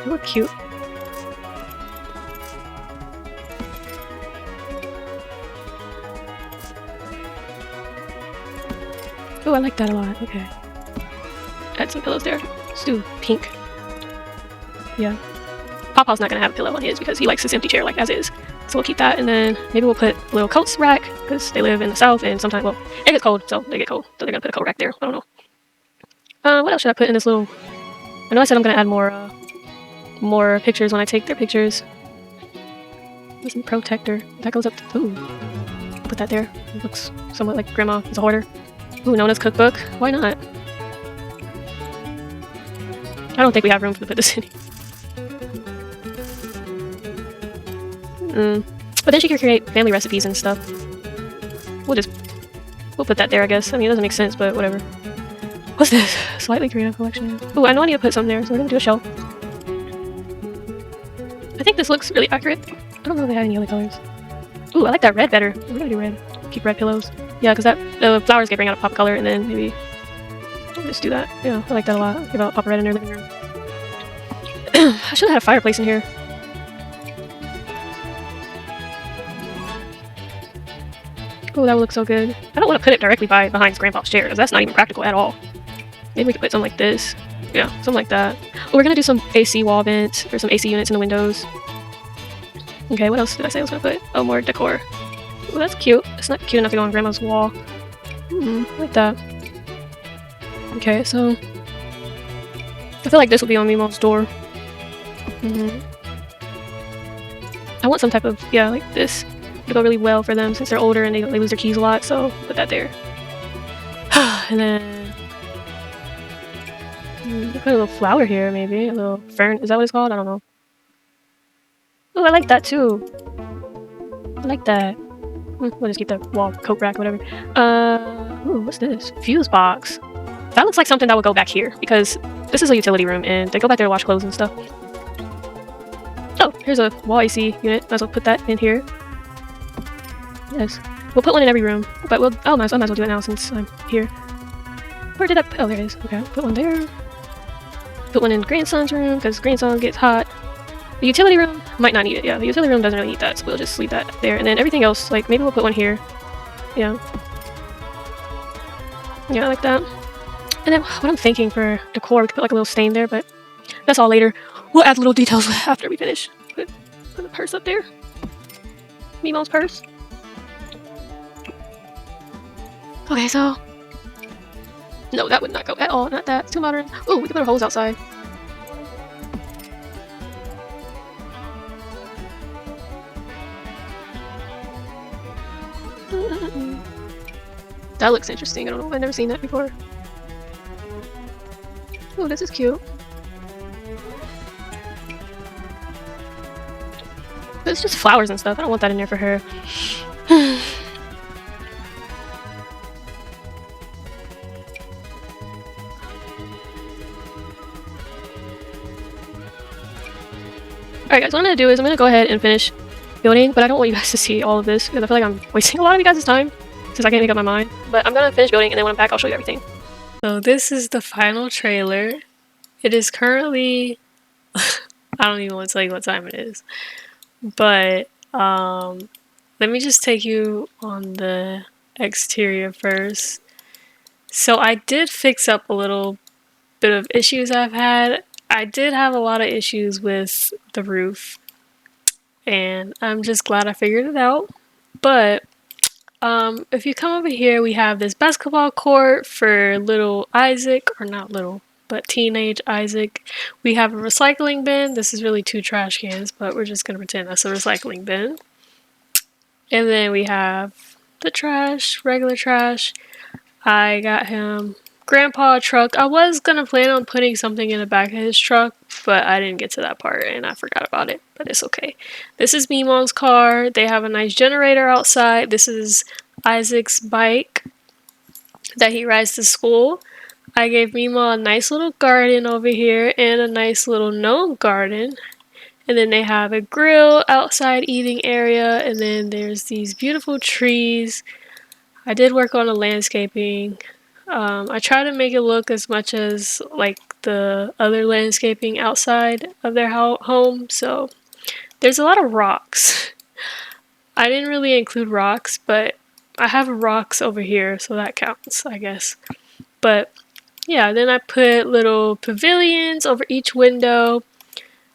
They look cute. Ooh, I like that a lot. Okay. Add some pillows there. Let's do pink. Yeah. Papa's not gonna have a pillow on his because he likes his empty chair like as is. So we'll keep that, and then maybe we'll put a little coats rack because they live in the south and sometimes, well, it gets cold, so they get cold. So they're gonna put a coat rack there. I don't know. What else should I put in this little... I know I said I'm gonna add more pictures when I take their pictures. There's a protector. That goes up to... Ooh. Put that there. It looks somewhat like Grandma is a hoarder. Ooh, Nona's cookbook. Why not? I don't think we have room to put this in. But then she can create family recipes and stuff. We'll put that there, I guess. I mean, it doesn't make sense, but whatever. What's this? Slightly creative collection. Ooh, I know I need to put something there, so we're gonna do a shelf. I think this looks really accurate. I don't know if they have any other colors. Ooh, I like that red better. We're gonna do red. Keep red pillows. Yeah, because the flowers get bring out a pop color, and then maybe just do that. Yeah, I like that a lot. Give out pop red in their living room. I should have had a fireplace in here. Oh, that would look so good. I don't want to put it directly behind Grandpa's chair, because that's not even practical at all. Maybe we could put something like this. Yeah, something like that. Oh, we're gonna do some AC wall vents, or some AC units in the windows. Okay, what else did I say I was gonna put? Oh, more decor. Well, that's cute. It's not cute enough to go on Grandma's wall. Like that. Okay, so I feel like this would be on Meemaw's door. I want some type of, yeah, like this to go really well for them since they're older and they lose their keys a lot, so put that there. And then put a little flower here, maybe. A little fern. Is that what it's called? I don't know. Oh, I like that too. I like that. We'll just keep the wall coat rack, whatever. Ooh, what's this? Fuse box. That looks like something that would go back here because this is a utility room and they go back there to wash clothes and stuff. Oh, here's a wall AC unit. Might as well put that in here. Yes. We'll put one in every room, but I might as well do it now since I'm here. Where did I put? Oh, there it is. Okay, put one there. Put one in Grandson's room because Grandson gets hot. The utility room might not need it. Yeah, the utility room doesn't really need that, so we'll just leave that there. And then everything else, like maybe we'll put one here. Yeah. Yeah, I like that. And then what I'm thinking for decor, we could put like a little stain there, but that's all later. We'll add little details after we finish. Put the purse up there. Meemaw's purse. Okay, so... No, that would not go at all. Not that. It's too modern. Ooh, we can put our hose outside. That looks interesting. I don't know. I've never seen that before. Oh, this is cute. But it's just flowers and stuff. I don't want that in there for her. Alright guys, what I'm going to do is I'm going to go ahead and finish building, but I don't want you guys to see all of this because I feel like I'm wasting a lot of you guys' time since I can't make up my mind. But I'm going to finish building and then when I'm back I'll show you everything. So this is the final trailer. It is currently... I don't even want to tell you what time it is. But let me just take you on the exterior first. So I did fix up a little bit of issues I've had. I did have a lot of issues with the roof. And I'm just glad I figured it out. But if you come over here, we have this basketball court for little Isaac, or not little, but teenage Isaac. We have a recycling bin. This is really 2 trash cans, but we're just going to pretend that's a recycling bin. And then we have the trash, regular trash. I got him grandpa a truck. I was going to plan on putting something in the back of his truck, but I didn't get to that part and I forgot about it, but it's okay. This is Meemaw's car. They have a nice generator outside. This is Isaac's bike that he rides to school. I gave Meemaw a nice little garden over here and a nice little gnome garden. And then they have a grill outside eating area, and then there's these beautiful trees. I did work on the landscaping. I try to make it look as much as like the other landscaping outside of their home. So there's a lot of rocks. I didn't really include rocks, but I have rocks over here, so that counts, I guess. But yeah, then I put little pavilions over each window.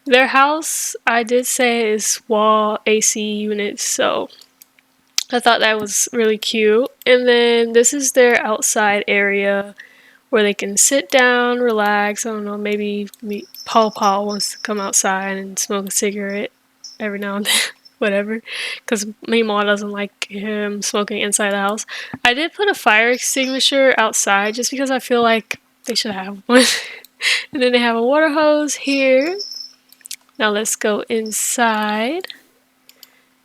Their house, I did say, is wall AC units, so I thought that was really cute. And then this is their outside area where they can sit down, relax. I don't know, maybe Paw Paw wants to come outside and smoke a cigarette every now and then, whatever, because Meemaw doesn't like him smoking inside the house. I did put a fire extinguisher outside just because I feel like they should have one. And then they have a water hose here. Now let's go inside.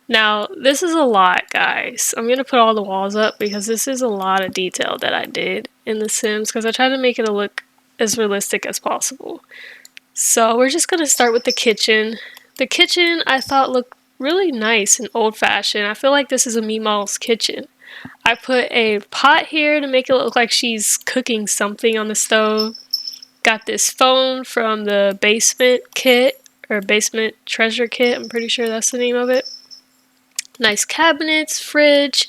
Now this is a lot, guys. I'm gonna put all the walls up because this is a lot of detail that I did in The Sims because I tried to make it look as realistic as possible. So we're just gonna start with the kitchen. The kitchen I thought looked really nice and old-fashioned. I feel like this is a Meemaw's kitchen. I put a pot here to make it look like she's cooking something on the stove. Got this phone from the basement kit, or basement treasure kit, I'm pretty sure that's the name of it. Nice cabinets, fridge,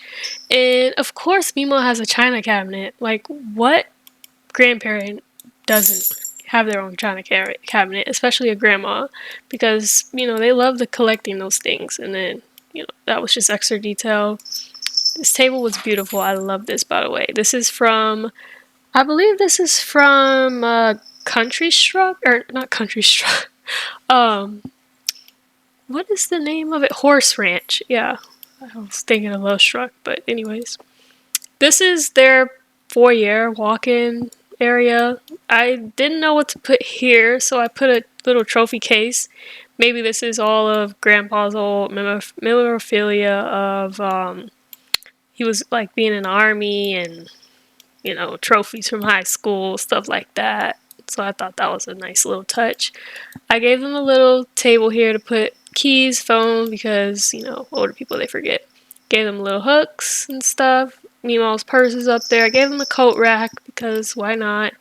and of course Meemaw has a china cabinet. Like, what grandparent doesn't have their own china cabinet, especially a grandma, because, you know, they love the collecting those things. And then, you know, that was just extra detail. This table was beautiful. I love this, by the way. This is from, I believe this is from Country Struck, or not Country Struck. What is the name of it? Horse Ranch. Yeah, I was thinking of Love Struck, but anyways. This is their foyer walk-in area. I didn't know what to put here, so I put a little trophy case. Maybe this is all of Grandpa's old memorabilia of, he was like being in the army and, you know, trophies from high school, stuff like that. So I thought that was a nice little touch. I gave them a little table here to put keys, phone, because, you know, older people, they forget. Gave them little hooks and stuff. Meemaw's purse is up there. I gave them a coat rack because why not?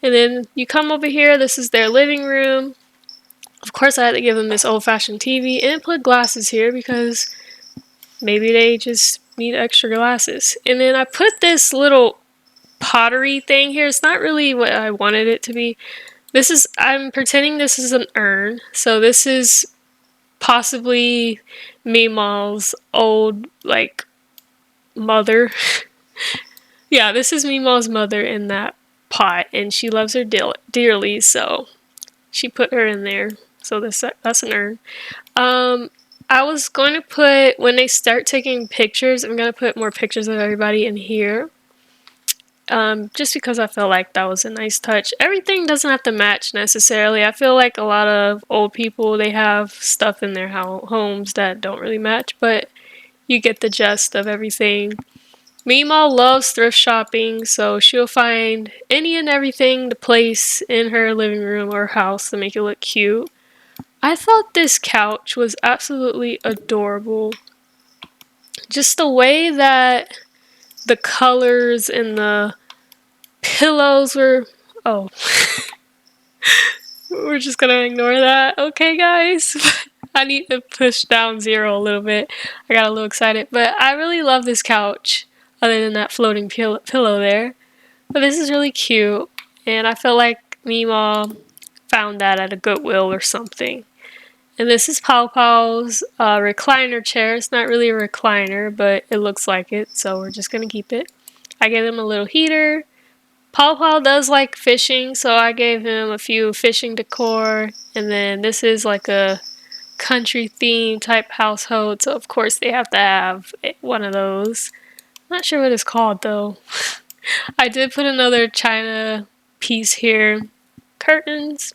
And then you come over here. This is their living room. Of course, I had to give them this old-fashioned TV and put glasses here because maybe they just need extra glasses. And then I put this little pottery thing here. It's not really what I wanted it to be. This is, I'm pretending this is an urn. So this is possibly Meemaw's old, like, mother. Yeah, this is Meemaw's mother in that pot, and she loves her dearly, so she put her in there. So that's an urn. I was going to put, when they start taking pictures, I'm going to put more pictures of everybody in here. Just because I felt like that was a nice touch. Everything doesn't have to match necessarily. I feel like a lot of old people, they have stuff in their homes that don't really match, but you get the gist of everything. Meemaw loves thrift shopping, so she'll find any and everything to place in her living room or house to make it look cute. I thought this couch was absolutely adorable. Just the way that the colors and the pillows were... Oh. We're just gonna ignore that. Okay, guys? I need to push down 0 a little bit. I got a little excited. But I really love this couch, other than that floating pillow there. But this is really cute. And I feel like Meemaw found that at a Goodwill or something. And this is Pow Pow's recliner chair. It's not really a recliner, but it looks like it, so we're just gonna keep it. I gave him a little heater. Pow Pow does like fishing, so I gave him a few fishing decor. And then this is like a country theme type household, so of course they have to have one of those. Not sure what it's called though. I did put another china piece here. Curtains.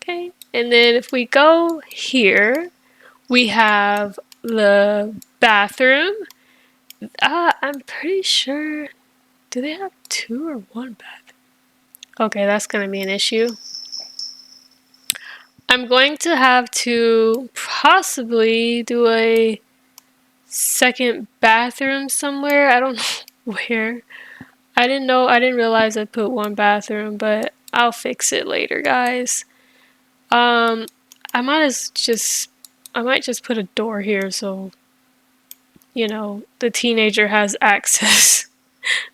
Okay. And then if we go here, we have the bathroom. I'm pretty sure, do they have 2 or 1 bath? Okay, that's going to be an issue. I'm going to have to possibly do a second bathroom somewhere. I don't know where. I didn't realize I put 1 bathroom, but I'll fix it later, guys. I might just put a door here so, you know, the teenager has access.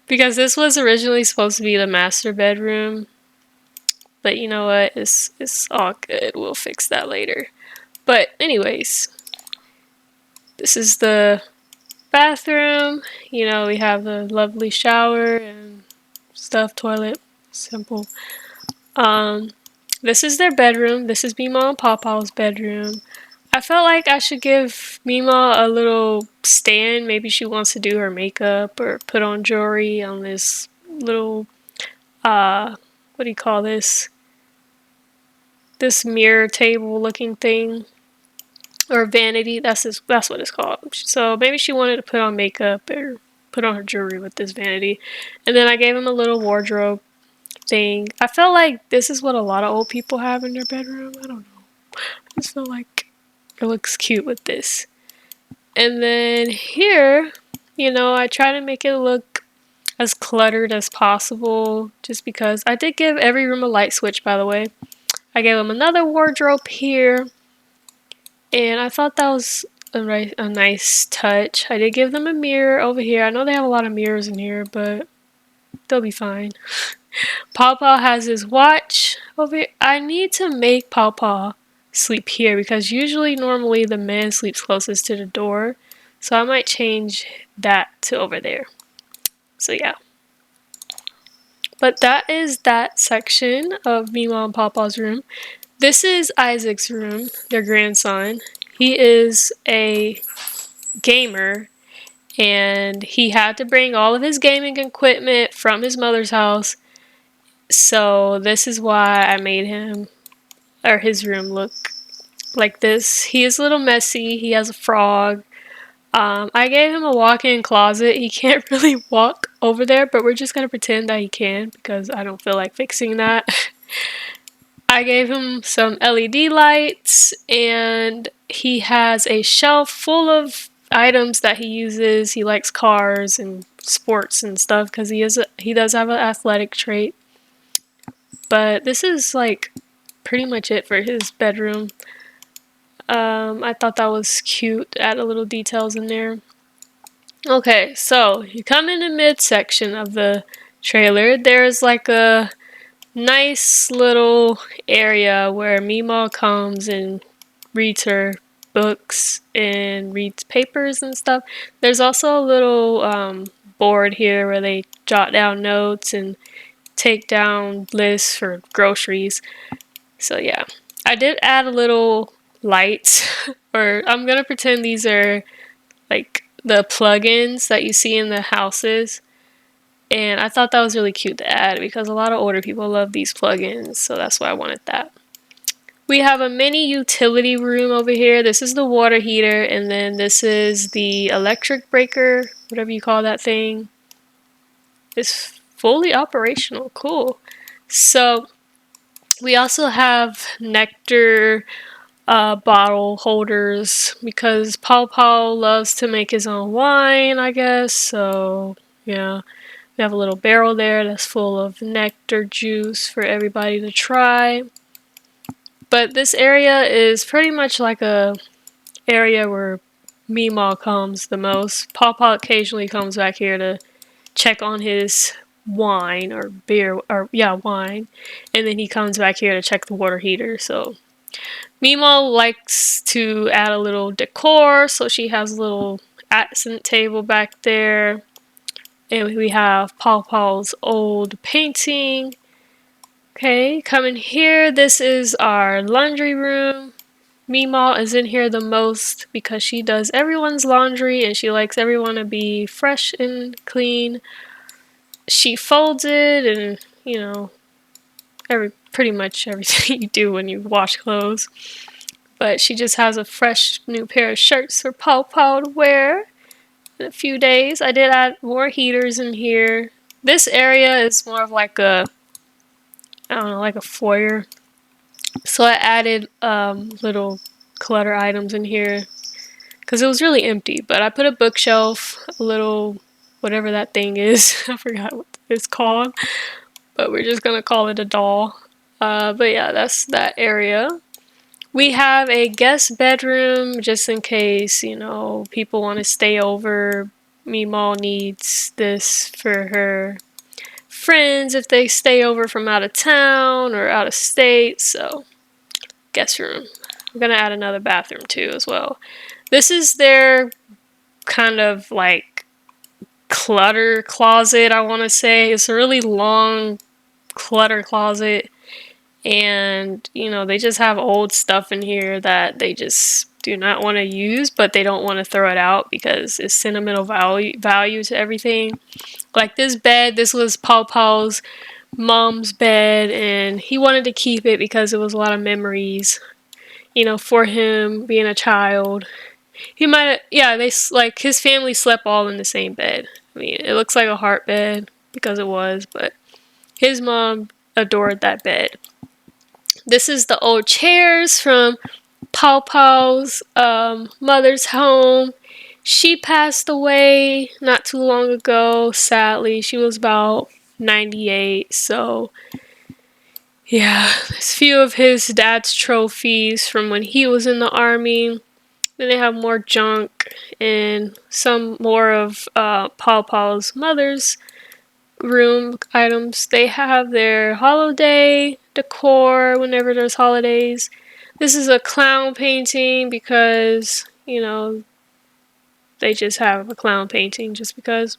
Because this was originally supposed to be the master bedroom. But you know what? It's all good. We'll fix that later. But anyways, this is the bathroom. You know, we have the lovely shower and stuff, toilet, simple. This is their bedroom. This is Meemaw and Paw Paw's bedroom. I felt like I should give Meemaw a little stand. Maybe she wants to do her makeup or put on jewelry on this little, what do you call this? This mirror table looking thing. Or vanity, that's what it's called. So maybe she wanted to put on makeup or put on her jewelry with this vanity. And then I gave him a little wardrobe thing. I felt like this is what a lot of old people have in their bedroom. I don't know. I just feel like it looks cute with this. And then here, you know, I try to make it look as cluttered as possible just because I did give every room a light switch, by the way. I gave him another wardrobe here. And I thought that was a nice touch. I did give them a mirror over here. I know they have a lot of mirrors in here, but they'll be fine. Paw Paw has his watch over here. I need to make Paw Paw sleep here because normally the man sleeps closest to the door. So I might change that to over there. So yeah. But that is that section of Meemaw and Pawpaw's room. This is Isaac's room, their grandson. He is a gamer, and he had to bring all of his gaming equipment from his mother's house. So this is why I made him, or his room, look like this. He is a little messy. He has a frog. I gave him a walk-in closet. He can't really walk over there, but we're just gonna pretend that he can because I don't feel like fixing that. I gave him some LED lights, and he has a shelf full of items that he uses. He likes cars and sports and stuff because he does have an athletic trait. But this is like pretty much it for his bedroom. I thought that was cute. Add a little details in there. Okay, so you come in the midsection of the trailer. There's like a nice little area where Meemaw comes and reads her books and reads papers and stuff. There's also a little board here where they jot down notes and take down lists for groceries. So yeah, I did add a little lights, or I'm gonna pretend these are like the plugins that you see in the houses. And I thought that was really cute to add because a lot of older people love these plugins, so that's why I wanted that. We have a mini utility room over here. This is the water heater, and then this is the electric breaker, whatever you call that thing. It's fully operational. Cool. So we also have nectar bottle holders because Paw Paw loves to make his own wine, I guess. So yeah, we have a little barrel there that's full of nectar juice for everybody to try. But this area is pretty much like a area where Meemaw comes the most. Paw Paw occasionally comes back here to check on his wine or beer, or yeah, wine, and then he comes back here to check the water heater. So Meemaw likes to add a little decor, so she has a little accent table back there. And we have Paw Paw's old painting. Okay, come in here. This is our laundry room. Meemaw is in here the most because she does everyone's laundry and she likes everyone to be fresh and clean. She folds it and, you know, pretty much everything you do when you wash clothes. But she just has a fresh new pair of shirts for Paw Paw to wear in a few days. I did add more heaters in here. This area is more of like a, I don't know, like a foyer. So I added little clutter items in here because it was really empty. But I put a bookshelf, a little whatever that thing is. I forgot what it's called, but we're just gonna call it a doll. But yeah, that's that area. We have a guest bedroom just in case, you know, people want to stay over. Meemaw needs this for her friends if they stay over from out of town or out of state. So, guest room. I'm gonna add another bathroom too as well. This is their kind of like clutter closet, I want to say. It's a really long clutter closet. And, you know, they just have old stuff in here that they just do not want to use, but they don't want to throw it out because it's sentimental value to everything. Like this bed, this was Paw Paw's mom's bed, and he wanted to keep it because it was a lot of memories, you know, for him being a child. He might, yeah, like his family slept all in the same bed. I mean, it looks like a heart bed because it was, but his mom adored that bed. This is the old chairs from Paw Paw's mother's home. She passed away not too long ago, sadly. She was about 98, so yeah. There's a few of his dad's trophies from when he was in the army. Then they have more junk and some more of Paw Paw's mother's room items. They have their holiday decor whenever there's holidays. This is a clown painting because, you know, they just have a clown painting just because.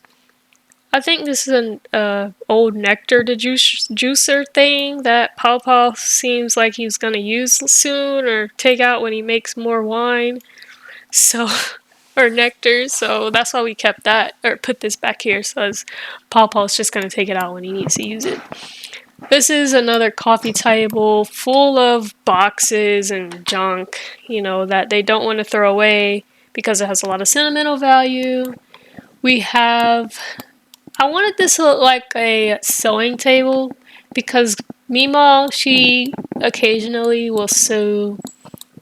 I think this is an old nectar juicer thing that Paw Paw seems like he's gonna use soon or take out when he makes more wine. So, or nectar. So that's why we kept that or put this back here. So as Paw Paw's just gonna take it out when he needs to use it. This is another coffee table full of boxes and junk, you know, that they don't want to throw away because it has a lot of sentimental value. We have, I wanted this to look like a sewing table because Mima, she occasionally will sew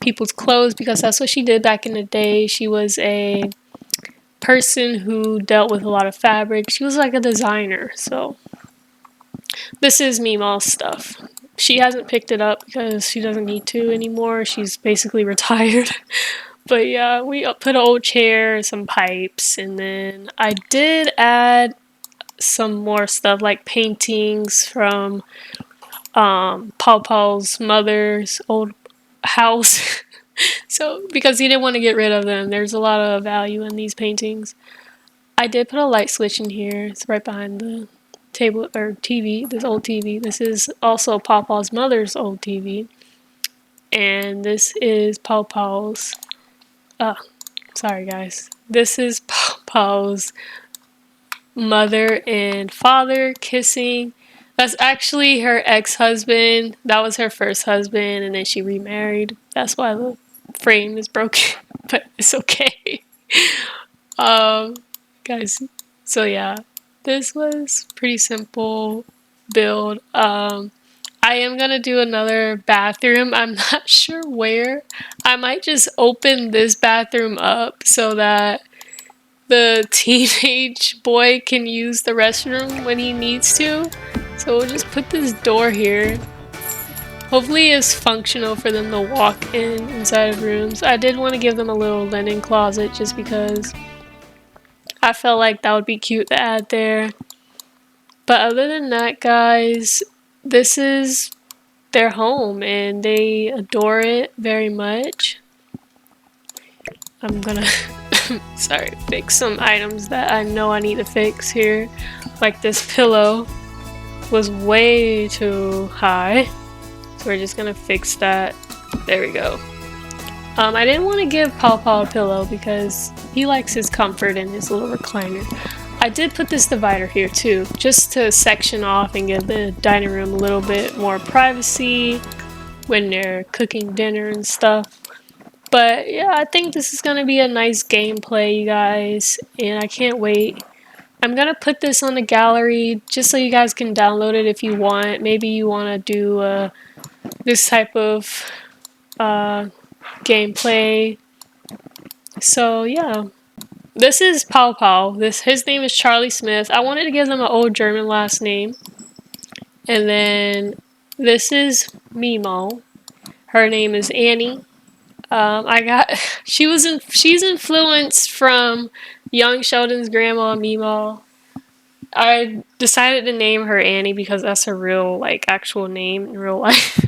people's clothes because that's what she did back in the day. She was a person who dealt with a lot of fabric. She was like a designer, so this is Mima's stuff. She hasn't picked it up because she doesn't need to anymore. She's basically retired. But yeah, we put an old chair, some pipes, and then I did add some more stuff like paintings from Paw Paw's mother's old house. So, because he didn't want to get rid of them, there's a lot of value in these paintings. I did put a light switch in here. It's right behind the table or TV, this old TV. This is also Paw Paw's mother's old TV. And this is Paw Paw's, sorry guys. This is Paw Paw's mother and father kissing. That's actually her ex-husband. That was her first husband, and then she remarried. That's why the frame is broken, but it's okay. Guys, so yeah, this was pretty simple build. I am gonna do another bathroom. I'm not sure where. I might just open this bathroom up so that the teenage boy can use the restroom when he needs to. So we'll just put this door here. Hopefully it's functional for them to walk inside of rooms. I did want to give them a little linen closet just because I felt like that would be cute to add there. But other than that, guys, this is their home and they adore it very much. I'm gonna sorry, fix some items that I know I need to fix here. Like this pillow was way too high. So we're just gonna fix that. There we go. I didn't want to give Paw Paw a pillow because he likes his comfort in his little recliner. I did put this divider here too, just to section off and give the dining room a little bit more privacy when they're cooking dinner and stuff. But yeah, I think this is going to be a nice gameplay, you guys, and I can't wait. I'm going to put this on the gallery just so you guys can download it if you want. Maybe you want to do this type of gameplay. So yeah, this is Paw Paw. His name is Charlie Smith. I wanted to give them an old German last name. And then this is Mimo. Her name is Annie. She's influenced from Young Sheldon's grandma, Mimo. I decided to name her Annie because that's her real, like, actual name in real life.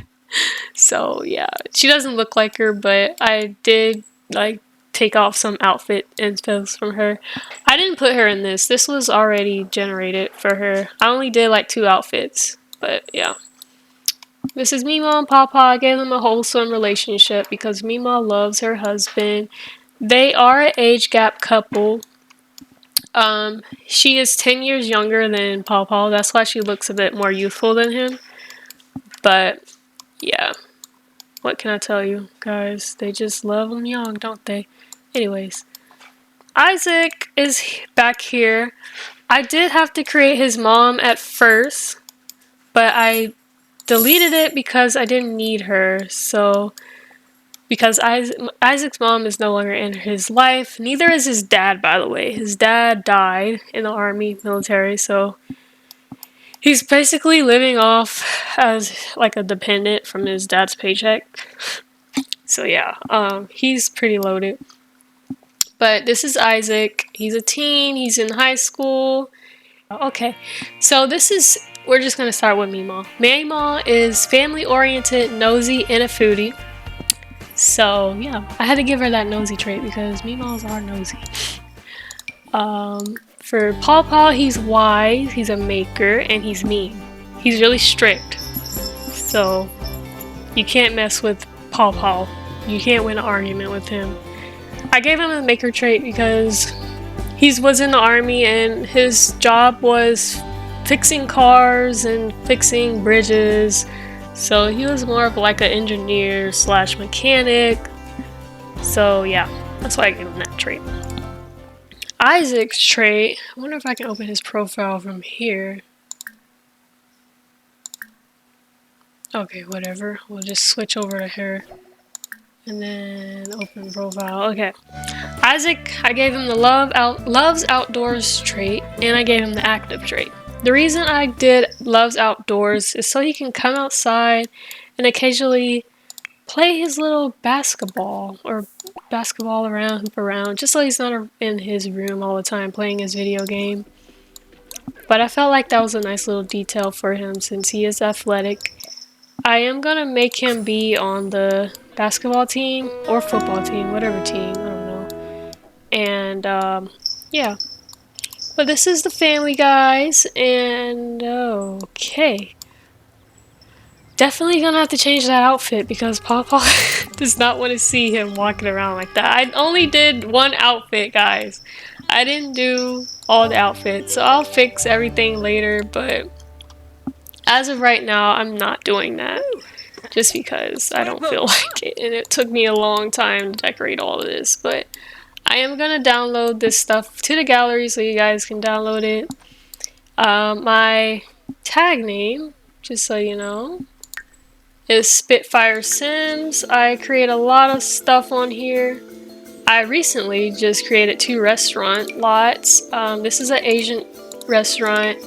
So, yeah. She doesn't look like her, but I did, like, take off some outfit inspo from her. I didn't put her in this. This was already generated for her. I only did, like, 2 outfits, but, yeah. This is Mima and Paw Paw. I gave them a wholesome relationship because Mima loves her husband. They are an age gap couple. She is 10 years younger than Paw Paw. That's why she looks a bit more youthful than him. But, yeah. What can I tell you, guys? They just love them young, don't they? Anyways. Isaac is back here. I did have to create his mom at first, but I deleted it because I didn't need her. So, because Isaac's mom is no longer in his life. Neither is his dad, by the way. His dad died in the army, military, so he's basically living off as like a dependent from his dad's paycheck. So yeah, he's pretty loaded. But this is Isaac. He's a teen. He's in high school. Okay, so we're just gonna start with Mima. Mima is family-oriented, nosy, and a foodie. So yeah, I had to give her that nosy trait because Mimas are nosy. For Paw Paw, he's wise, he's a maker, and he's mean. He's really strict. So, you can't mess with Paw Paw. You can't win an argument with him. I gave him a maker trait because he was in the army and his job was fixing cars and fixing bridges. So he was more of like an engineer slash mechanic. So yeah, that's why I gave him that trait. Isaac's trait, I wonder if I can open his profile from here. Okay, whatever. We'll just switch over to her. And then open profile. Okay. Isaac, I gave him the loves outdoors trait, and I gave him the active trait. The reason I did loves outdoors is so he can come outside and occasionally play his little basketball or basketball around, hoop around, just so he's not in his room all the time playing his video game. But I felt like that was a nice little detail for him since he is athletic. I am gonna make him be on the basketball team or football team, whatever team, I don't know. And yeah. But this is the family, guys, and okay. Definitely gonna have to change that outfit because Papa does not want to see him walking around like that. I only did one outfit, guys. I didn't do all the outfits, so I'll fix everything later, but as of right now, I'm not doing that. Just because I don't feel like it, and it took me a long time to decorate all of this, but I am gonna download this stuff to the gallery so you guys can download it. My tag name, just so you know, is Spitfire Sims. I create a lot of stuff on here. I recently just created 2 restaurant lots. This is an Asian restaurant,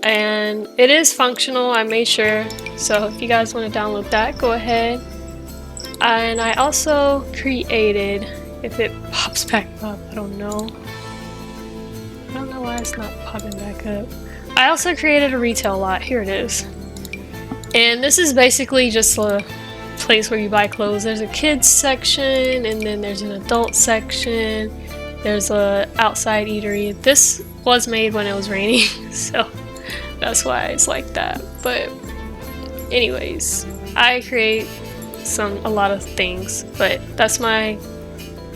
and it is functional, I made sure. So if you guys want to download that, go ahead. And I also created, if it pops back up, I don't know. I don't know why it's not popping back up. I also created a retail lot. Here it is. And this is basically just a place where you buy clothes. There's a kids section, and then there's an adult section. There's a outside eatery. This was made when it was raining, so that's why it's like that. But anyways, I create a lot of things, but that's my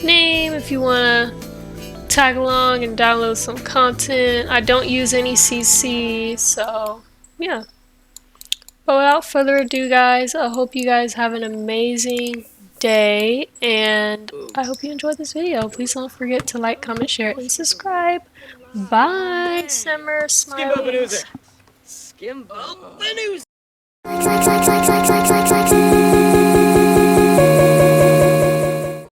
name if you want to tag along and download some content. I don't use any CC, so yeah. But without further ado, guys, I hope you guys have an amazing day, and I hope you enjoyed this video. Please don't forget to like, comment, share, and subscribe. Bye, Simmer Smileys. Skimbo.